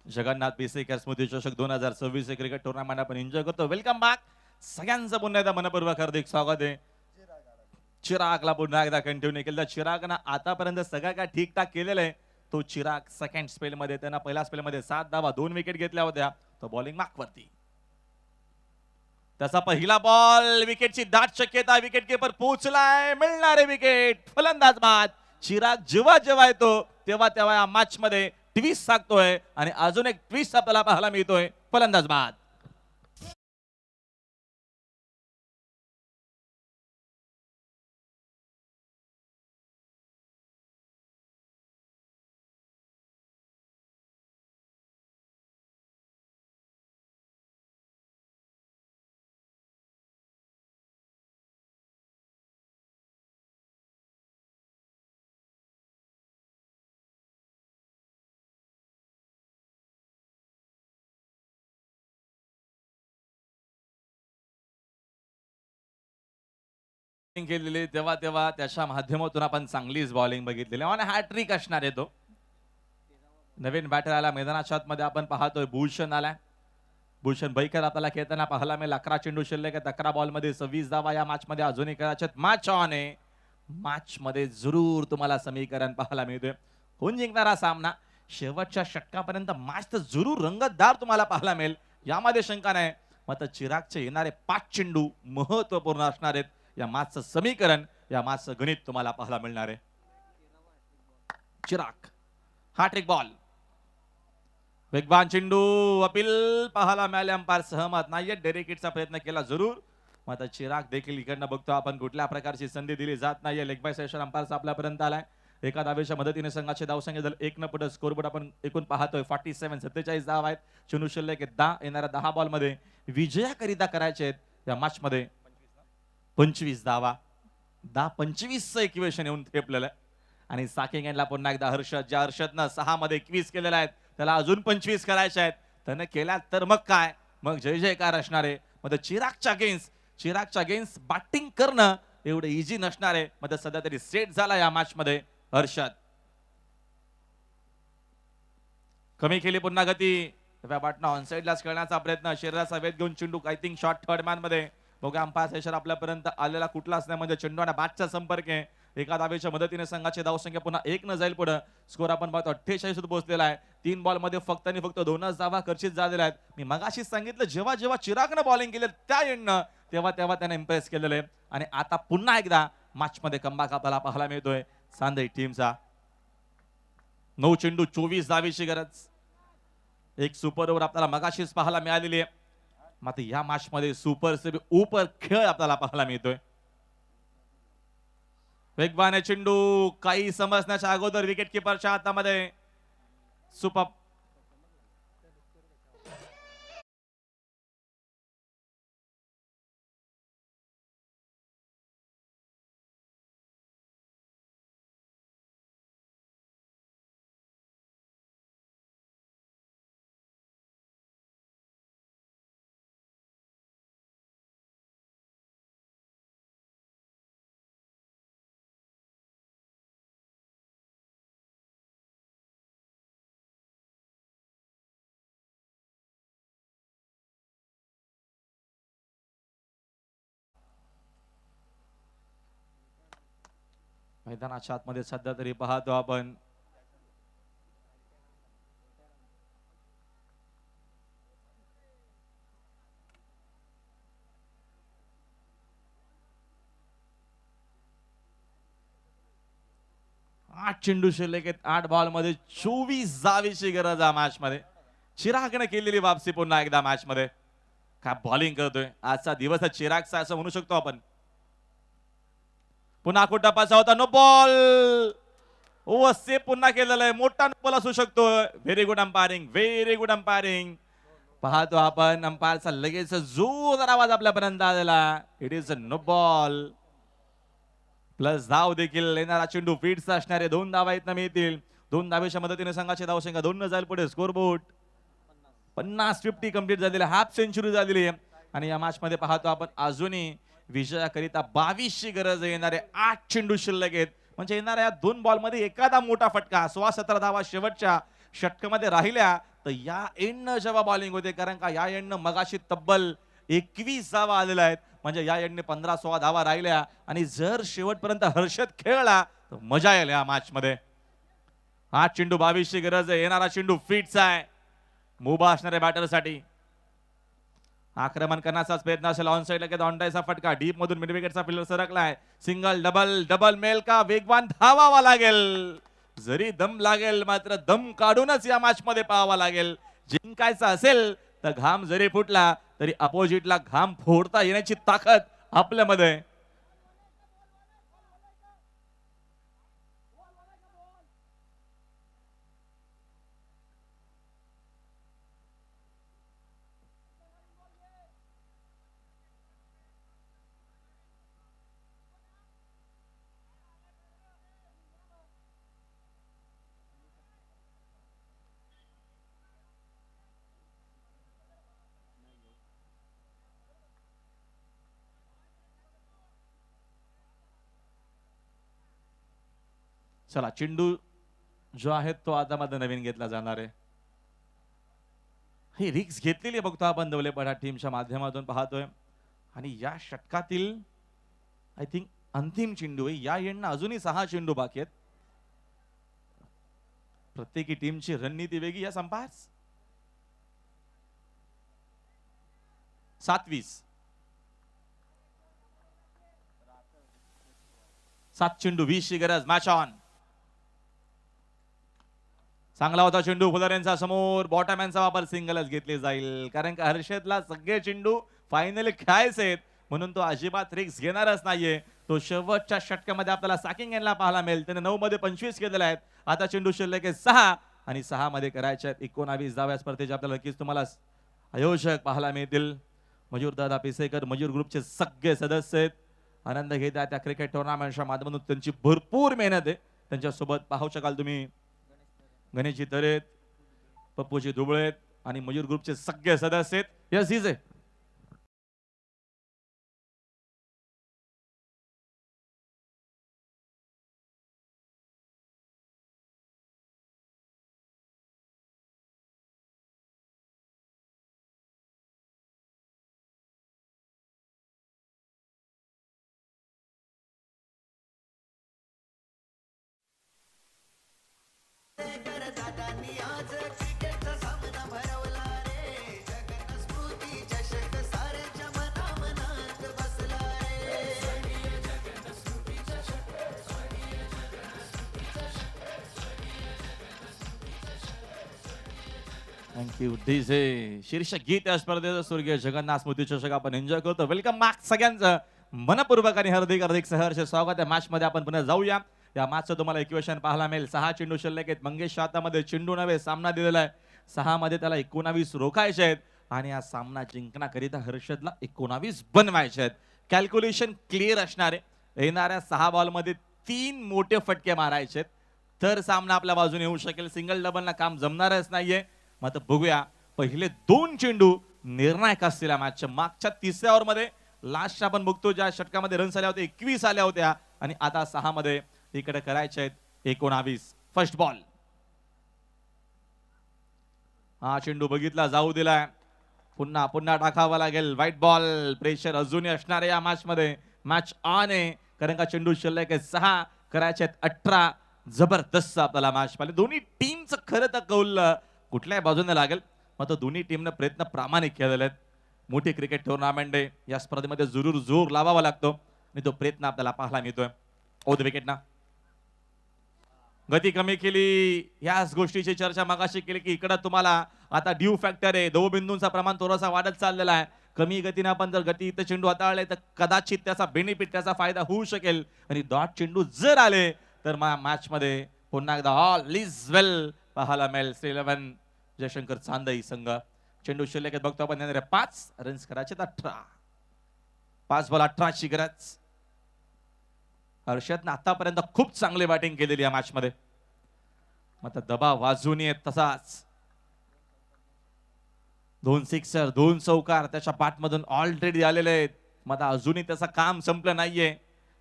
जगन्नाथ पिसेकर स्मृती चषक 2026 क्रिकेट टुर्नामेंट आपण एन्जॉय करतो. Welcome back. सगळ्यांचं पुन्हा एकदा मनपूर्वक हार्दिक स्वागत आहे. चिरागला पुन्हा एकदा कंटिन्यू केलं. चिरागनं आतापर्यंत सगळं काय ठीकठाक केलेलं आहे. तो चिराग सेकंड स्पेल मध्ये, त्यांना पहिल्या स्पेल मध्ये 7 धावा 2 विकेट घेतल्या होत्या. तो बॉलिंग मार्कवरती. त्याचा पहिला बॉल, विकेटची दाट शक्यता, विकेट किपर पोहोचलाय, मिळणारे विकेट, फलंदाज बाद. चिराग जेव्हा जेव्हा येतो तेव्हा तेव्हा या मॅच मध्ये ट्विस्ट सांगतोय आणि अजून एक ट्विस्ट आपल्याला पाहायला मिळतोय. फलंदाज बाद. केलेली तेव्हा तेव्हा त्याच्या माध्यमातून आपण चांगलीच बॉलिंग बघितलेली आणि हॅट्रिक असणार आहे तो. नवीन बॅटर आला मैदानाच्या आतमध्ये, आपण पाहतोय भूषण आलाय. भूषण बैकर आपल्याला खेळताना पाहायला मिळेल. 11 चेंडू शिल्लक आहेत, 11 बॉल मध्ये 26 धावा. या मॅच मध्ये अजूनही कदाचित मॅच ऑन आहे. मॅच मध्ये जरूर तुम्हाला समीकरण पाहायला मिळतोय. कोण जिंकणारा सामना शेवटच्या षटकापर्यंत मॅच तर जरूर रंगतदार तुम्हाला पाहायला मिळेल, यामध्ये शंका नाही. मात्र चिरागचे येणारे 5 चेंडू महत्वपूर्ण असणार आहेत. या मॅचचं समीकरण, या मॅचचं गणित तुम्हाला पाहायला मिळणार आहे. चिराग हॅट्रिक बॉल, वेगवान चेंडू, अपील पाहायला मिळाले. अंपायर सहमत नाहीये. डेरेक हिटचा प्रयत्न केला जरूर, मात्र चिराग देखील इकडनं बघतो आपण कुठल्या प्रकारची संधी दिली जात नाहीये. लेग बाय सेशन अंपायरचा आपल्यापर्यंत आलाय. एका धावेच्या मदतीने संघाचे धावसंख्या झाले 1 न पुढे. स्कोरबोर्ड आपण एकूण पाहतोय 47, 47 धाव आहेत. चेंडू शिल्लक 10. येणाऱ्या 10 बॉल मध्ये विजयाकरिता करायचे आहेत या मॅच मध्ये 25 धावा. 10-25चं इक्वेशन येऊन ठेपलेलं आहे. आणि साकिंग एंडला पुन्हा एकदा हर्षद, ज्या हर्षदनं 6 मध्ये 21 केलेला आहेत, त्याला अजून 25 करायचे आहेत. त्यानं केल्या तर मग काय, मग जय जयकार असणार आहे. मग चिरागच्या अगेन्स्ट बॅटिंग करणं एवढं इझी नसणार आहे. मग सध्या तरी सेट झाला या मॅच मध्ये हर्षद. कमी केली पुन्हा गती. बॅटनं ऑनसाइडलाच खेळण्याचा प्रयत्न, शरीराचा वेध घेऊन चेंडू I think short third man मध्ये. बघा अंपायर सेशन आपल्यापर्यंत आलेला कुठलाच नाही, म्हणजे चेंडू आणि बॅटचा संपर्क आहे. एका धावेच्या मदतीने संघाची धावसंख्या पुन्हा 1 न जाईल पुढे. स्कोर आपण पाहतो 48 पोहोचलेला आहे. 3 बॉल मध्ये फक्त आणि फक्त 2च धावा खर्चित झालेल्या आहेत. मी मगाशीच सांगितलं, जेव्हा जेव्हा चिरागनं बॉलिंग केलं त्या एंडनं तेव्हा तेव्हा त्याने इम्प्रेस केलेलं आहे. आणि आता पुन्हा एकदा मॅच मध्ये कमबॅक आपल्याला पाहायला मिळतोय सांदेई टीमचा. 9 चेंडू 24 धावेची गरज. एक सुपर ओव्हर आपल्याला मगाशीच पाहायला मिळालेली आहे. मात्र या मॅच मध्ये सुपर से ऊपर खेळ आपल्याला पाहायला मिळतोय. वेगवान चेंडू, काही समजण्याच्या अगोदर विकेट किपरच्या हातामध्ये. सुपर मैदानाच्या आतमध्ये सध्या तरी पाहतो आपण आठ चेंडू शिल्लक आहेत 8 बॉल मध्ये 24 धावेची गरज आहे मॅच मध्ये. चिरागने केलेली वापसी पुन्हा एकदा मॅच मध्ये. काय बॉलिंग करतोय आजचा दिवस चिरागचा असं म्हणू शकतो आपण. पुन्हा कुठं पासा होता नो बॉल. ओ सेफ पुन्हा केलेलं आहे. मोठा नो बॉल असू शकतो. Very good umpiring, very good umpiring. पाहतो आपण अंपायरचा लगेच जोरदार आवाज आपल्यापर्यंत आलेला. It is a no ball. Plus धाव देखील येणारा चेंडू फीडचा असणारे 2 धावा इथनं मिळतील. 2 धावेच्या मदतीने संघाची धावसंख्या 2 न जाईल पुढे. स्कोरबोर्ड 50-50 कंप्लीट झालेले, हाफ सेंचुरी झालेली आहे. आणि या मॅच मध्ये पाहतो आपण अजूनही विजयाकरिता 22ची गरज आहे. येणारे 8 चेंडू शिल्लक आहेत. म्हणजे येणाऱ्या 2 बॉल मध्ये एखादा मोठा फटका 16-17 धावा शेवटच्या षटकामध्ये राहिल्या तर या एंडनं जेव्हा बॉलिंग होते, कारण का या एंडनं मगाशी तब्बल 21 धावा आलेल्या आहेत. म्हणजे या एंडने 15-16 धावा राहिल्या आणि जर शेवटपर्यंत हर्षद खेळला तर मजा येईल या मॅच मध्ये. 8 चेंडू 22ची गरज आहे. येणारा चेंडू फिटचा आहे. मुभा असणाऱ्या बॅटरसाठी आक्रमण करण्याचाच प्रयत्न असेल. ऑन साइड लगेच ऑनडायचा फटका डीप मधून मिड विकेटचा फिल्डर सरकलाय. सिंगल डबल डबल मेल का वेगवान धावावा लागेल. जरी दम लागेल मात्र दम काढूनच या मॅच मध्ये पाहावा लागेल. जिंकायचं असेल तर घाम जरी फुटला तरी अपोजिटला घाम फोडता येण्याची ताकद आपल्यामध्ये. चला चेंडू जो आहे तो आता मध्ये नवीन घेतला जाणार आहे. ही रिक्स घेतलेली बघतो आपण दवलेपडा टीमच्या माध्यमातून पाहतोय. आणि या षटकातील आय थिंक अंतिम चेंडू आहे. या एंडनं अजूनही 6 चेंडू बाकी आहेत. प्रत्येकी टीमची रणनीती वेगळी. या संपास 7 चेंडू 20ची गरज. Match on. चांगला होता चेंडू फुलाऱ्यांचा समोर. बॉटमॅनचा वापर सिंगलच घेतले जाईल, कारण का हर्षदला सगळे चेंडू फायनली खेळायचे आहेत म्हणून तो अजिबात रिक्स घेणारच नाहीये. तो शेवटच्या षटकामध्ये आपल्याला सॅकिंग यांना पाहायला मिळेल. त्याने 9 मध्ये 25 केलेले आहेत. आता चेंडू शिल्लक आहे 6 आणि 6 मध्ये करायचे आहेत 19 धाव्या. स्पर्धेचे आपल्याला नक्कीच तुम्हाला आयोजक पाहायला मिळतील. मयूर दादा पिसेकर मयूर ग्रुपचे सगळे सदस्य आहेत. आनंद घेतात त्या क्रिकेट टुर्नामेंटच्या माध्यमातून. त्यांची भरपूर मेहनत आहे. त्यांच्यासोबत पाहू शकाल तुम्ही गणेशजी तरेत, पप्पूजी दुबळेत आणि मयूर ग्रुपचे सगळे सदस्य आहेत. यस इज आहे. Thank you DJ. शीर्षक गीत या स्पर्धेचं स्वर्गीय जगन्नाथ स्मृती चषक आपण एन्जॉय करतो. वेलकम मार्क सगळ्यांचं मनपूर्वक आणि हार्दिक सहर्ष स्वागत आहे. मॅच मध्ये आपण पुन्हा जाऊया. या मॅचचं तुम्हाला इक्वेशन पाहायला मिळेल. 6 चेंडू शिल्लक आहेत. मंगेश हातामध्ये चेंडू नव्हे सामना दिलेला आहे. 6 मध्ये त्याला 19 रोखायचे आहेत आणि हा सामना जिंकण्याकरिता हर्षदला 19 बनवायचे आहेत. कॅल्क्युलेशन क्लिअर असणारे. येणाऱ्या 6 बॉल मध्ये 3 मोठे फटके मारायचे आहेत तर सामना आपल्या बाजूने येऊ शकेल. सिंगल डबलना काम जमणारच नाहीये. मग बघूया पहिले 2 चेंडू निर्णायक असतील या मॅचच्या. मागच्या 3ऱ्या ओव्हर मध्ये लास्ट आपण बघतो ज्या षटकामध्ये रन्स आल्या होत्या 21 आल्या होत्या आणि आता 6 मध्ये इकडे करायचे आहेत 19. First ball. हा चेंडू बघितला जाऊ दिलाय. पुन्हा टाकावा लागेल. White ball. प्रेशर अजूनही असणार आहे या मॅच मध्ये. मॅच ऑन आहे कारण का चेंडू शिल्लक आहे 6. करायचे आहेत 18. जबरदस्त आपल्याला मॅच पाहिले. दोन्ही टीमचं खरं तर कौल कुठल्याही बाजूने लागेल, मात्र दोन्ही टीमनं प्रयत्न प्रामाणिक केलेले आहेत. मोठी क्रिकेट टुर्नामेंट आहे, या स्पर्धेमध्ये जरूर जोर लावावा लागतो आणि तो प्रयत्न आपल्याला पाहायला मिळतोय. ओद विकेट ना गती कमी केली, याच गोष्टीची चर्चा मगाशी केली की इकडं तुम्हाला आता ड्यू फॅक्टर आहे, बिंदूंचा प्रमाण थोडासा वाढत चाललेला आहे. कमी गतीने आपण जर गती इथं चेंडू हाताळले तर कदाचित त्याचा बेनिफिट, त्याचा फायदा होऊ शकेल. आणि डॉट चेंडू जर आले तर मॅच मध्ये पुन्हा एकदा ऑल इज वेल पाहायला मिळेल. 11 जयशंकर चांदई संघ चेंडू शिल्लक बघतो आपण. येणारे 5 रन्स करायचे 18. 5 बॉल 18 ची गरज. हर्षदने आतापर्यंत खूप चांगली बॅटिंग केलेली या मॅच मध्ये, मात्र दबाव वाजून येत तसाच. 2 सिक्सर 2 चौकार त्याच्या पाठमधून ऑलरेडी आलेले आहेत, मात्र अजूनही त्याचं काम संपलं नाहीये.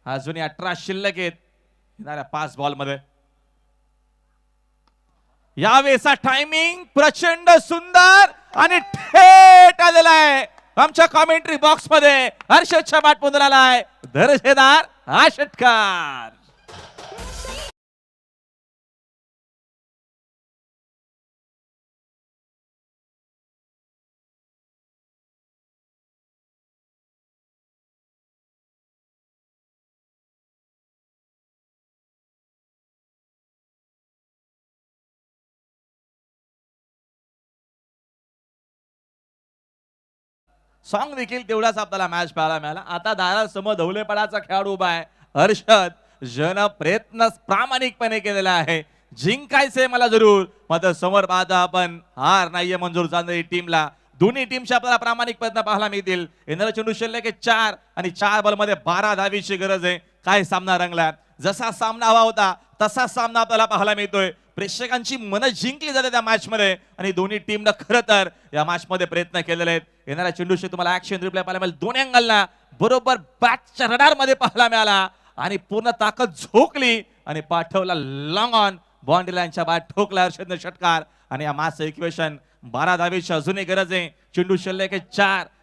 अजूनही 18 शिल्लक आहेत येणाऱ्या 5 बॉल मध्ये. यावेळेचा टायमिंग प्रचंड सुंदर आणि थेट आलेला आहे आमच्या कॉमेंट्री बॉक्स मध्ये. हर्षदच्या बॅटमधून आलाय दर्जेदार हा षटकार. सॉन्ग देखील तेवढाच आपल्याला मॅच पाहायला मिळाला. आता दारासमोर धवलेपणाचा खेळाडू उभा आहे हर्षद. जन प्रयत्न प्रामाणिकपणे केलेला आहे, जिंकायचे मला जरूर, मात्र समोर पाहता आपण हार नाहीये मंजूर चांदई टीमला. दोन्ही टीमचे आपल्याला प्रामाणिक प्रयत्न पाहायला मिळतील. येणारा चेंडू शिल्लक 4 आणि 4 बॉल मध्ये 12 धावीची गरज आहे. काय सामना रंगला, जसा सामना हवा होता तसा सामना आपल्याला पाहायला मिळतोय. प्रेक्षकांची मनं जिंकली जाते त्या मॅच मध्ये आणि दोन्ही टीमनं खरं तर या मॅच मध्ये प्रयत्न केलेले आहेत. येणाऱ्या चेंडूशी तुम्हाला ऍक्शन रिप्लाय पाहायला मिळेल. दोन्ही अँगलला बरोबर बॅटच्या रडार मध्ये पाहायला मिळाला आणि पूर्ण ताकद झोकली आणि पाठवला लॉंग ऑन बाउंड्री लाईनच्या बाद ठोकला हर्षदने षटकार. आणि या मॅचचं इक्वेशन 12 धावेची अजूनही गरज आहे. चेंडू शिल्लक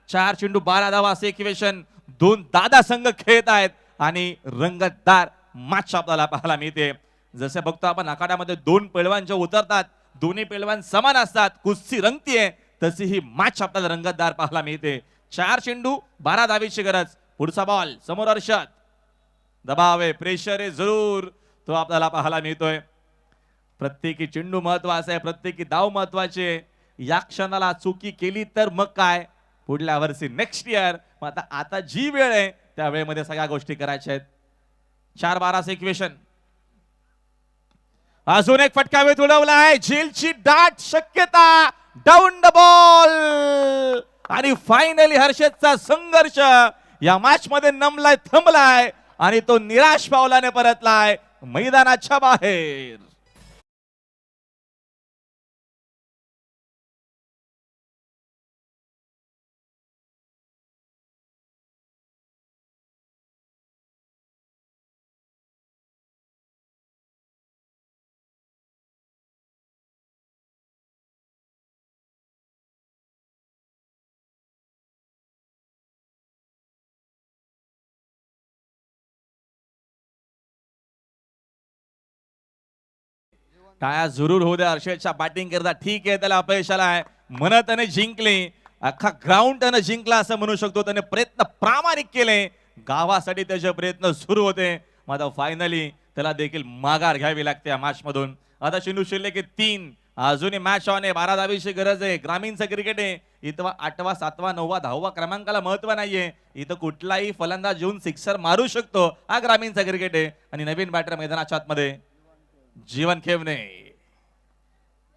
4 चेंडू 12 धावा असे इक्वेशन. 2 दादा संघ खेळत आहेत आणि रंगतदार मॅच आपल्याला पाहायला मिळते. जसे बघतो आपण आखाड्यामध्ये 2 पैलवान जे उतरतात, दोन्ही पैलवान समान असतात, कुस्ती रंगतीये, तशी ही मॅच आपल्याला रंगतदार पाहायला मिळते. 4 चेंडू 12 धावेची गरज. पुढचा बॉल समोर हर्षद. दबाव आहे, प्रेशर आहे जरूर, तो आपल्याला पाहायला मिळतोय. प्रत्येकी चेंडू महत्वाचा आहे, प्रत्येकी धाव महत्वाचे. या क्षणाला चुकी केली तर मग काय, पुढल्या वर्षी नेक्स्ट इयर. आता जी वेळ आहे त्या वेळेमध्ये सगळ्या गोष्टी करायच्या आहेत. 4-12 इक्वेशन. अजून एक फटका वेळ उडवला आहे, झेलची दाट शक्यता, डाऊन द बॉल. आणि फायनली हर्षदचा संघर्ष या मॅच मध्ये नमलाय, थांबलाय आणि तो निराश पावलाने परतलाय मैदानाच्या बाहेर. टाळ्या जरूर होऊ द्या हर्षदच्या बॅटिंग करता. ठीक आहे, त्याला अपयश आलाय, म्हणत त्याने जिंकले, अख्खा ग्राउंड त्याने जिंकला असं म्हणू शकतो. त्याने प्रयत्न प्रामाणिक केले, गावासाठी त्याचे प्रयत्न सुरू होते, मात्र फायनली त्याला देखील माघार घ्यावी लागते या मॅच मधून. आता चेंडू शिल्लक 3, अजूनही मॅच ऑन आहे. 12 धावेची गरज आहे. ग्रामीणचं क्रिकेट आहे, इथं 8वा 7वा 9वा 10वा क्रमांकाला महत्व नाहीये. इथं कुठलाही फलंदाज येऊन सिक्सर मारू शकतो, हा ग्रामीणचा क्रिकेट आहे. आणि नवीन बॅटर मैदानाच्या आतमध्ये जीवन खेवणे.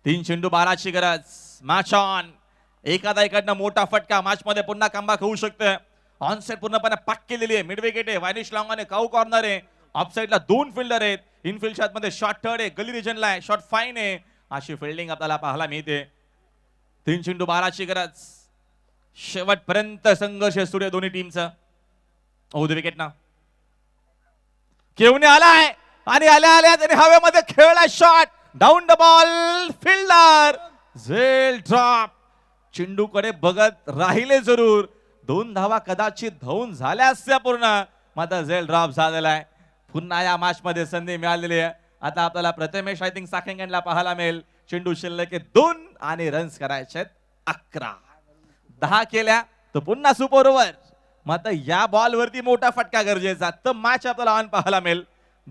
3 चेंडू 12 ची गरज. Match on. एकादा मोठा फटका मॅच मध्ये पुन्हा कमबॅक होऊ शकतं. ऑन साइड पूर्णपणे पॅक केलेली आहे. मिड विकेट आहे, वायनिश लॉंग आहे, काऊ कॉर्नर आहे. ऑफ साइडला 2 फिल्डर आहेत. इनफिल्ड मध्ये शॉट थर्ड आहे, गली रिजनला आहे, शॉट फाईन आहे. अशी फिल्डिंग आपल्याला पाहायला मिळते. 3 चेंडू 12 ची गरज. शेवटपर्यंत संघर्ष सुरू आहे दोन्ही टीमचा. विकेट ना केवने आलाय आणि आल्या त्याने हवेमध्ये खेळला shot, down the ball. Fielder झेल ड्रॉप. चेंडूकडे बघत राहिले जरूर. 2 धावा कदाचित धावून झाल्या असत्या पूर्ण, मात्र झेल ड्रॉप झालेला आहे. पुन्हा या मॅच मध्ये संधी मिळालेली आहे. आता आपल्याला प्रथमेश आय थिंक साखेंगणला पाहायला मिळेल. चेंडू शिल्लक 2 आणि रन्स करायचे आहेत 11. 10 केल्या तर पुन्हा सुपर ओव्हर. मग आता या बॉल वरती मोठा फटका गरजेचा, तर मॅच आपल्याला ऑन पाहायला मिळेल.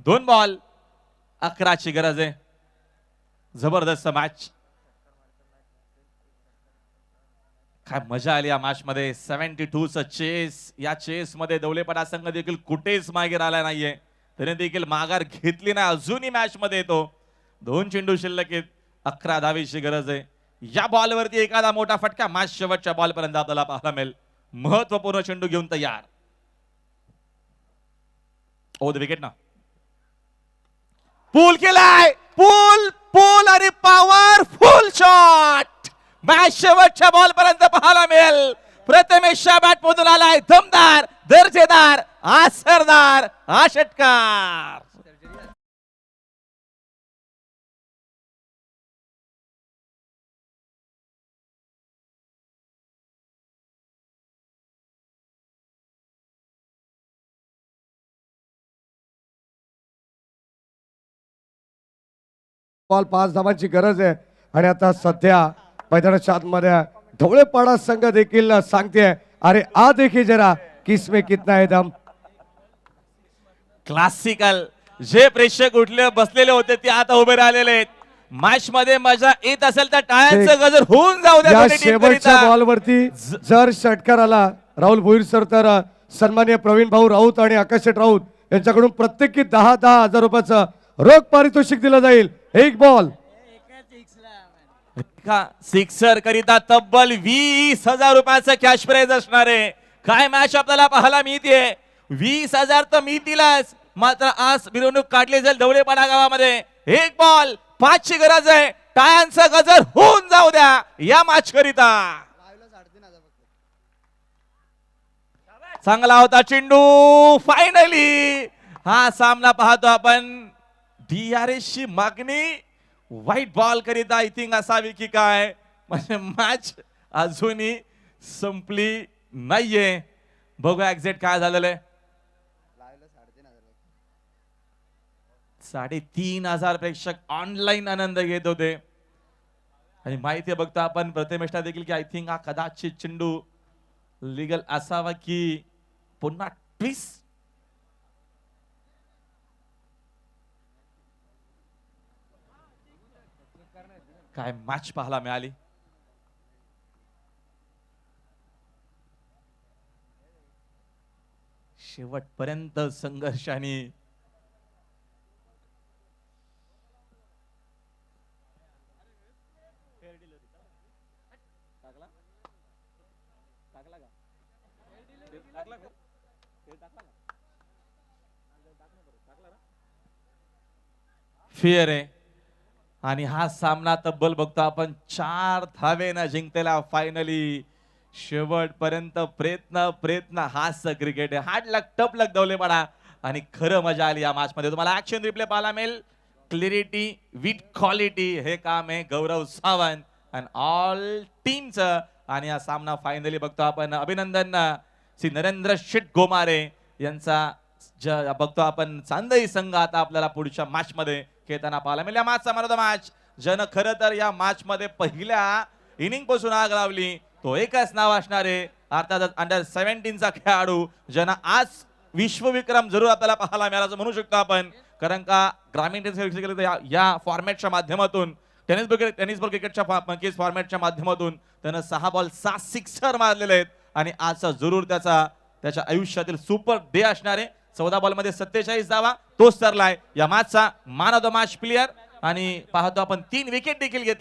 2 बॉल 11ची गरज आहे. जबरदस्त मॅच. काय मजा आली या मॅच मध्ये. 72चं चेस. या चेस मध्ये दौलेपडा संघ देखील कुठेच मागे राहिला नाहीये, त्याने देखील माघार घेतली नाही, अजूनही मॅच मध्ये येतो. 2 चेंडू शिल्लक आहेत. 11 धावेची गरज आहे. या बॉलवरती एखादा मोठा फटका मॅच शेवटच्या बॉल पर्यंत आपल्याला पाहायला मिळेल. महत्वपूर्ण चेंडू घेऊन तयार. ओ द विकेट ना. पूल केलाय. पूल पूल आणि पॉवरफुल शॉट. मॅच शेवटच्या बॉल पर्यंत पाहायला मिळेल. प्रथमेशच्या बॅट मधून आलाय दमदार, दर्जेदार, असरदार हा षटकार. बॉल 5 धावांची गरज आहे. आणि आता सध्या मैदानाच्या आतमध्ये ढवळेपाडा संघ देखील सांगते, अरे आ देखिए जरा किसमें कितना है दम. क्लासिकल. जे प्रेक्षक उठले बसलेले होते ते आता उभे राहिलेले आहेत. मॅच मध्ये मजा येत असेल तर टाळ्यांचं गजर होऊन जाऊ द्या या दोन्ही टीम शेवटच्या करिता. बॉलवरती जर षटकार आला राहुल भोईर सर, तर सन्माननीय प्रवीण भाऊ राऊत आणि आकाश शेट राऊत यांच्याकडून प्रत्येकी 10,000 रुपयाचं रोख पारितोषिक दिलं जाईल. एक बॉल का सिक्सर करिता तब्बल 20,000 रुपयाचं कॅश प्राइज असणार आहे. काय मॅच आपल्याला पाहायला मिळते. 20,000 तर मिळतीलच, मात्र आज मिरवणूक काढली जाईल ढवळेपाडा गावामध्ये. एक बॉल 5 ची गरज आहे. टाळ्यांचा गजर होऊन जाऊ द्या या मॅच करिता. चांगला होता चेंडू. फायनली हा सामना पाहतो आपण. DRS ची मागणी व्हाईट बॉल करिता आय थिंक असावी की काय, म्हणजे मॅच अजूनही संपली नाहीये. बघूया एक्झॅक्ट काय झालेलं आहे. 3,500 प्रेक्षक ऑनलाईन आनंद घेत होते. आणि माहिती आहे बघतो आपण प्रथमेशला देखील की आय थिंक हा कदाचित चेंडू लिगल असावा की पुन्हा ट्विस्ट. काय मॅच पाहायला मिळाली. शेवटपर्यंत संघर्षाने फेअर आहे. आणि हा सामना तब्बल बघतो आपण 4 धावेनं जिंकलेला. फायनली शेवटपर्यंत प्रयत्न हाच क्रिकेट आहे. हार्ड लक टफ लक दौलेपाडा. आणि खरं मजा आली या मॅच मध्ये. तुम्हाला ऍक्शन रिप्ले पाहायला मिळेल. क्लॅरिटी विथ क्वालिटी हे काम आहे गौरव सावंत अँड ऑल टीमचं. आणि हा सामना फायनली बघतो आपण. अभिनंदन श्री नरेंद्र शेट गोमारे यांचा बघतो आपण. चांदई संघ आता आपल्याला पुढच्या मॅच मध्ये खेळताना पाहायला मिळाला. मॅचचा मॅन ऑफ द मॅच ज्यानं खरं तर या मॅच मध्ये पहिल्या इनिंग पासून आग लावली तो एकच नाव असणार आहे, अर्थातच अंडर 17चा खेळाडू ज्यानं आज विश्वविक्रम जरूर आपल्याला पाहायला मिळाला असं म्हणू शकतो आपण. कारण का ग्रामीण या फॉर्मॅटच्या माध्यमातून टेनिस बॉल क्रिकेटच्या फॉर्मॅटच्या माध्यमातून त्यानं 6 बॉल 6 सिक्सर मारलेले आहेत. आणि आजचा जरूर त्याच्या आयुष्यातील सुपर डे असणार आहे. 14 बॉल मध्ये 47 धावा तोच ठरलाय या मॅचचा man of the match player. आणि पाहतो आपण 3 विकेट देखील घेतल्या.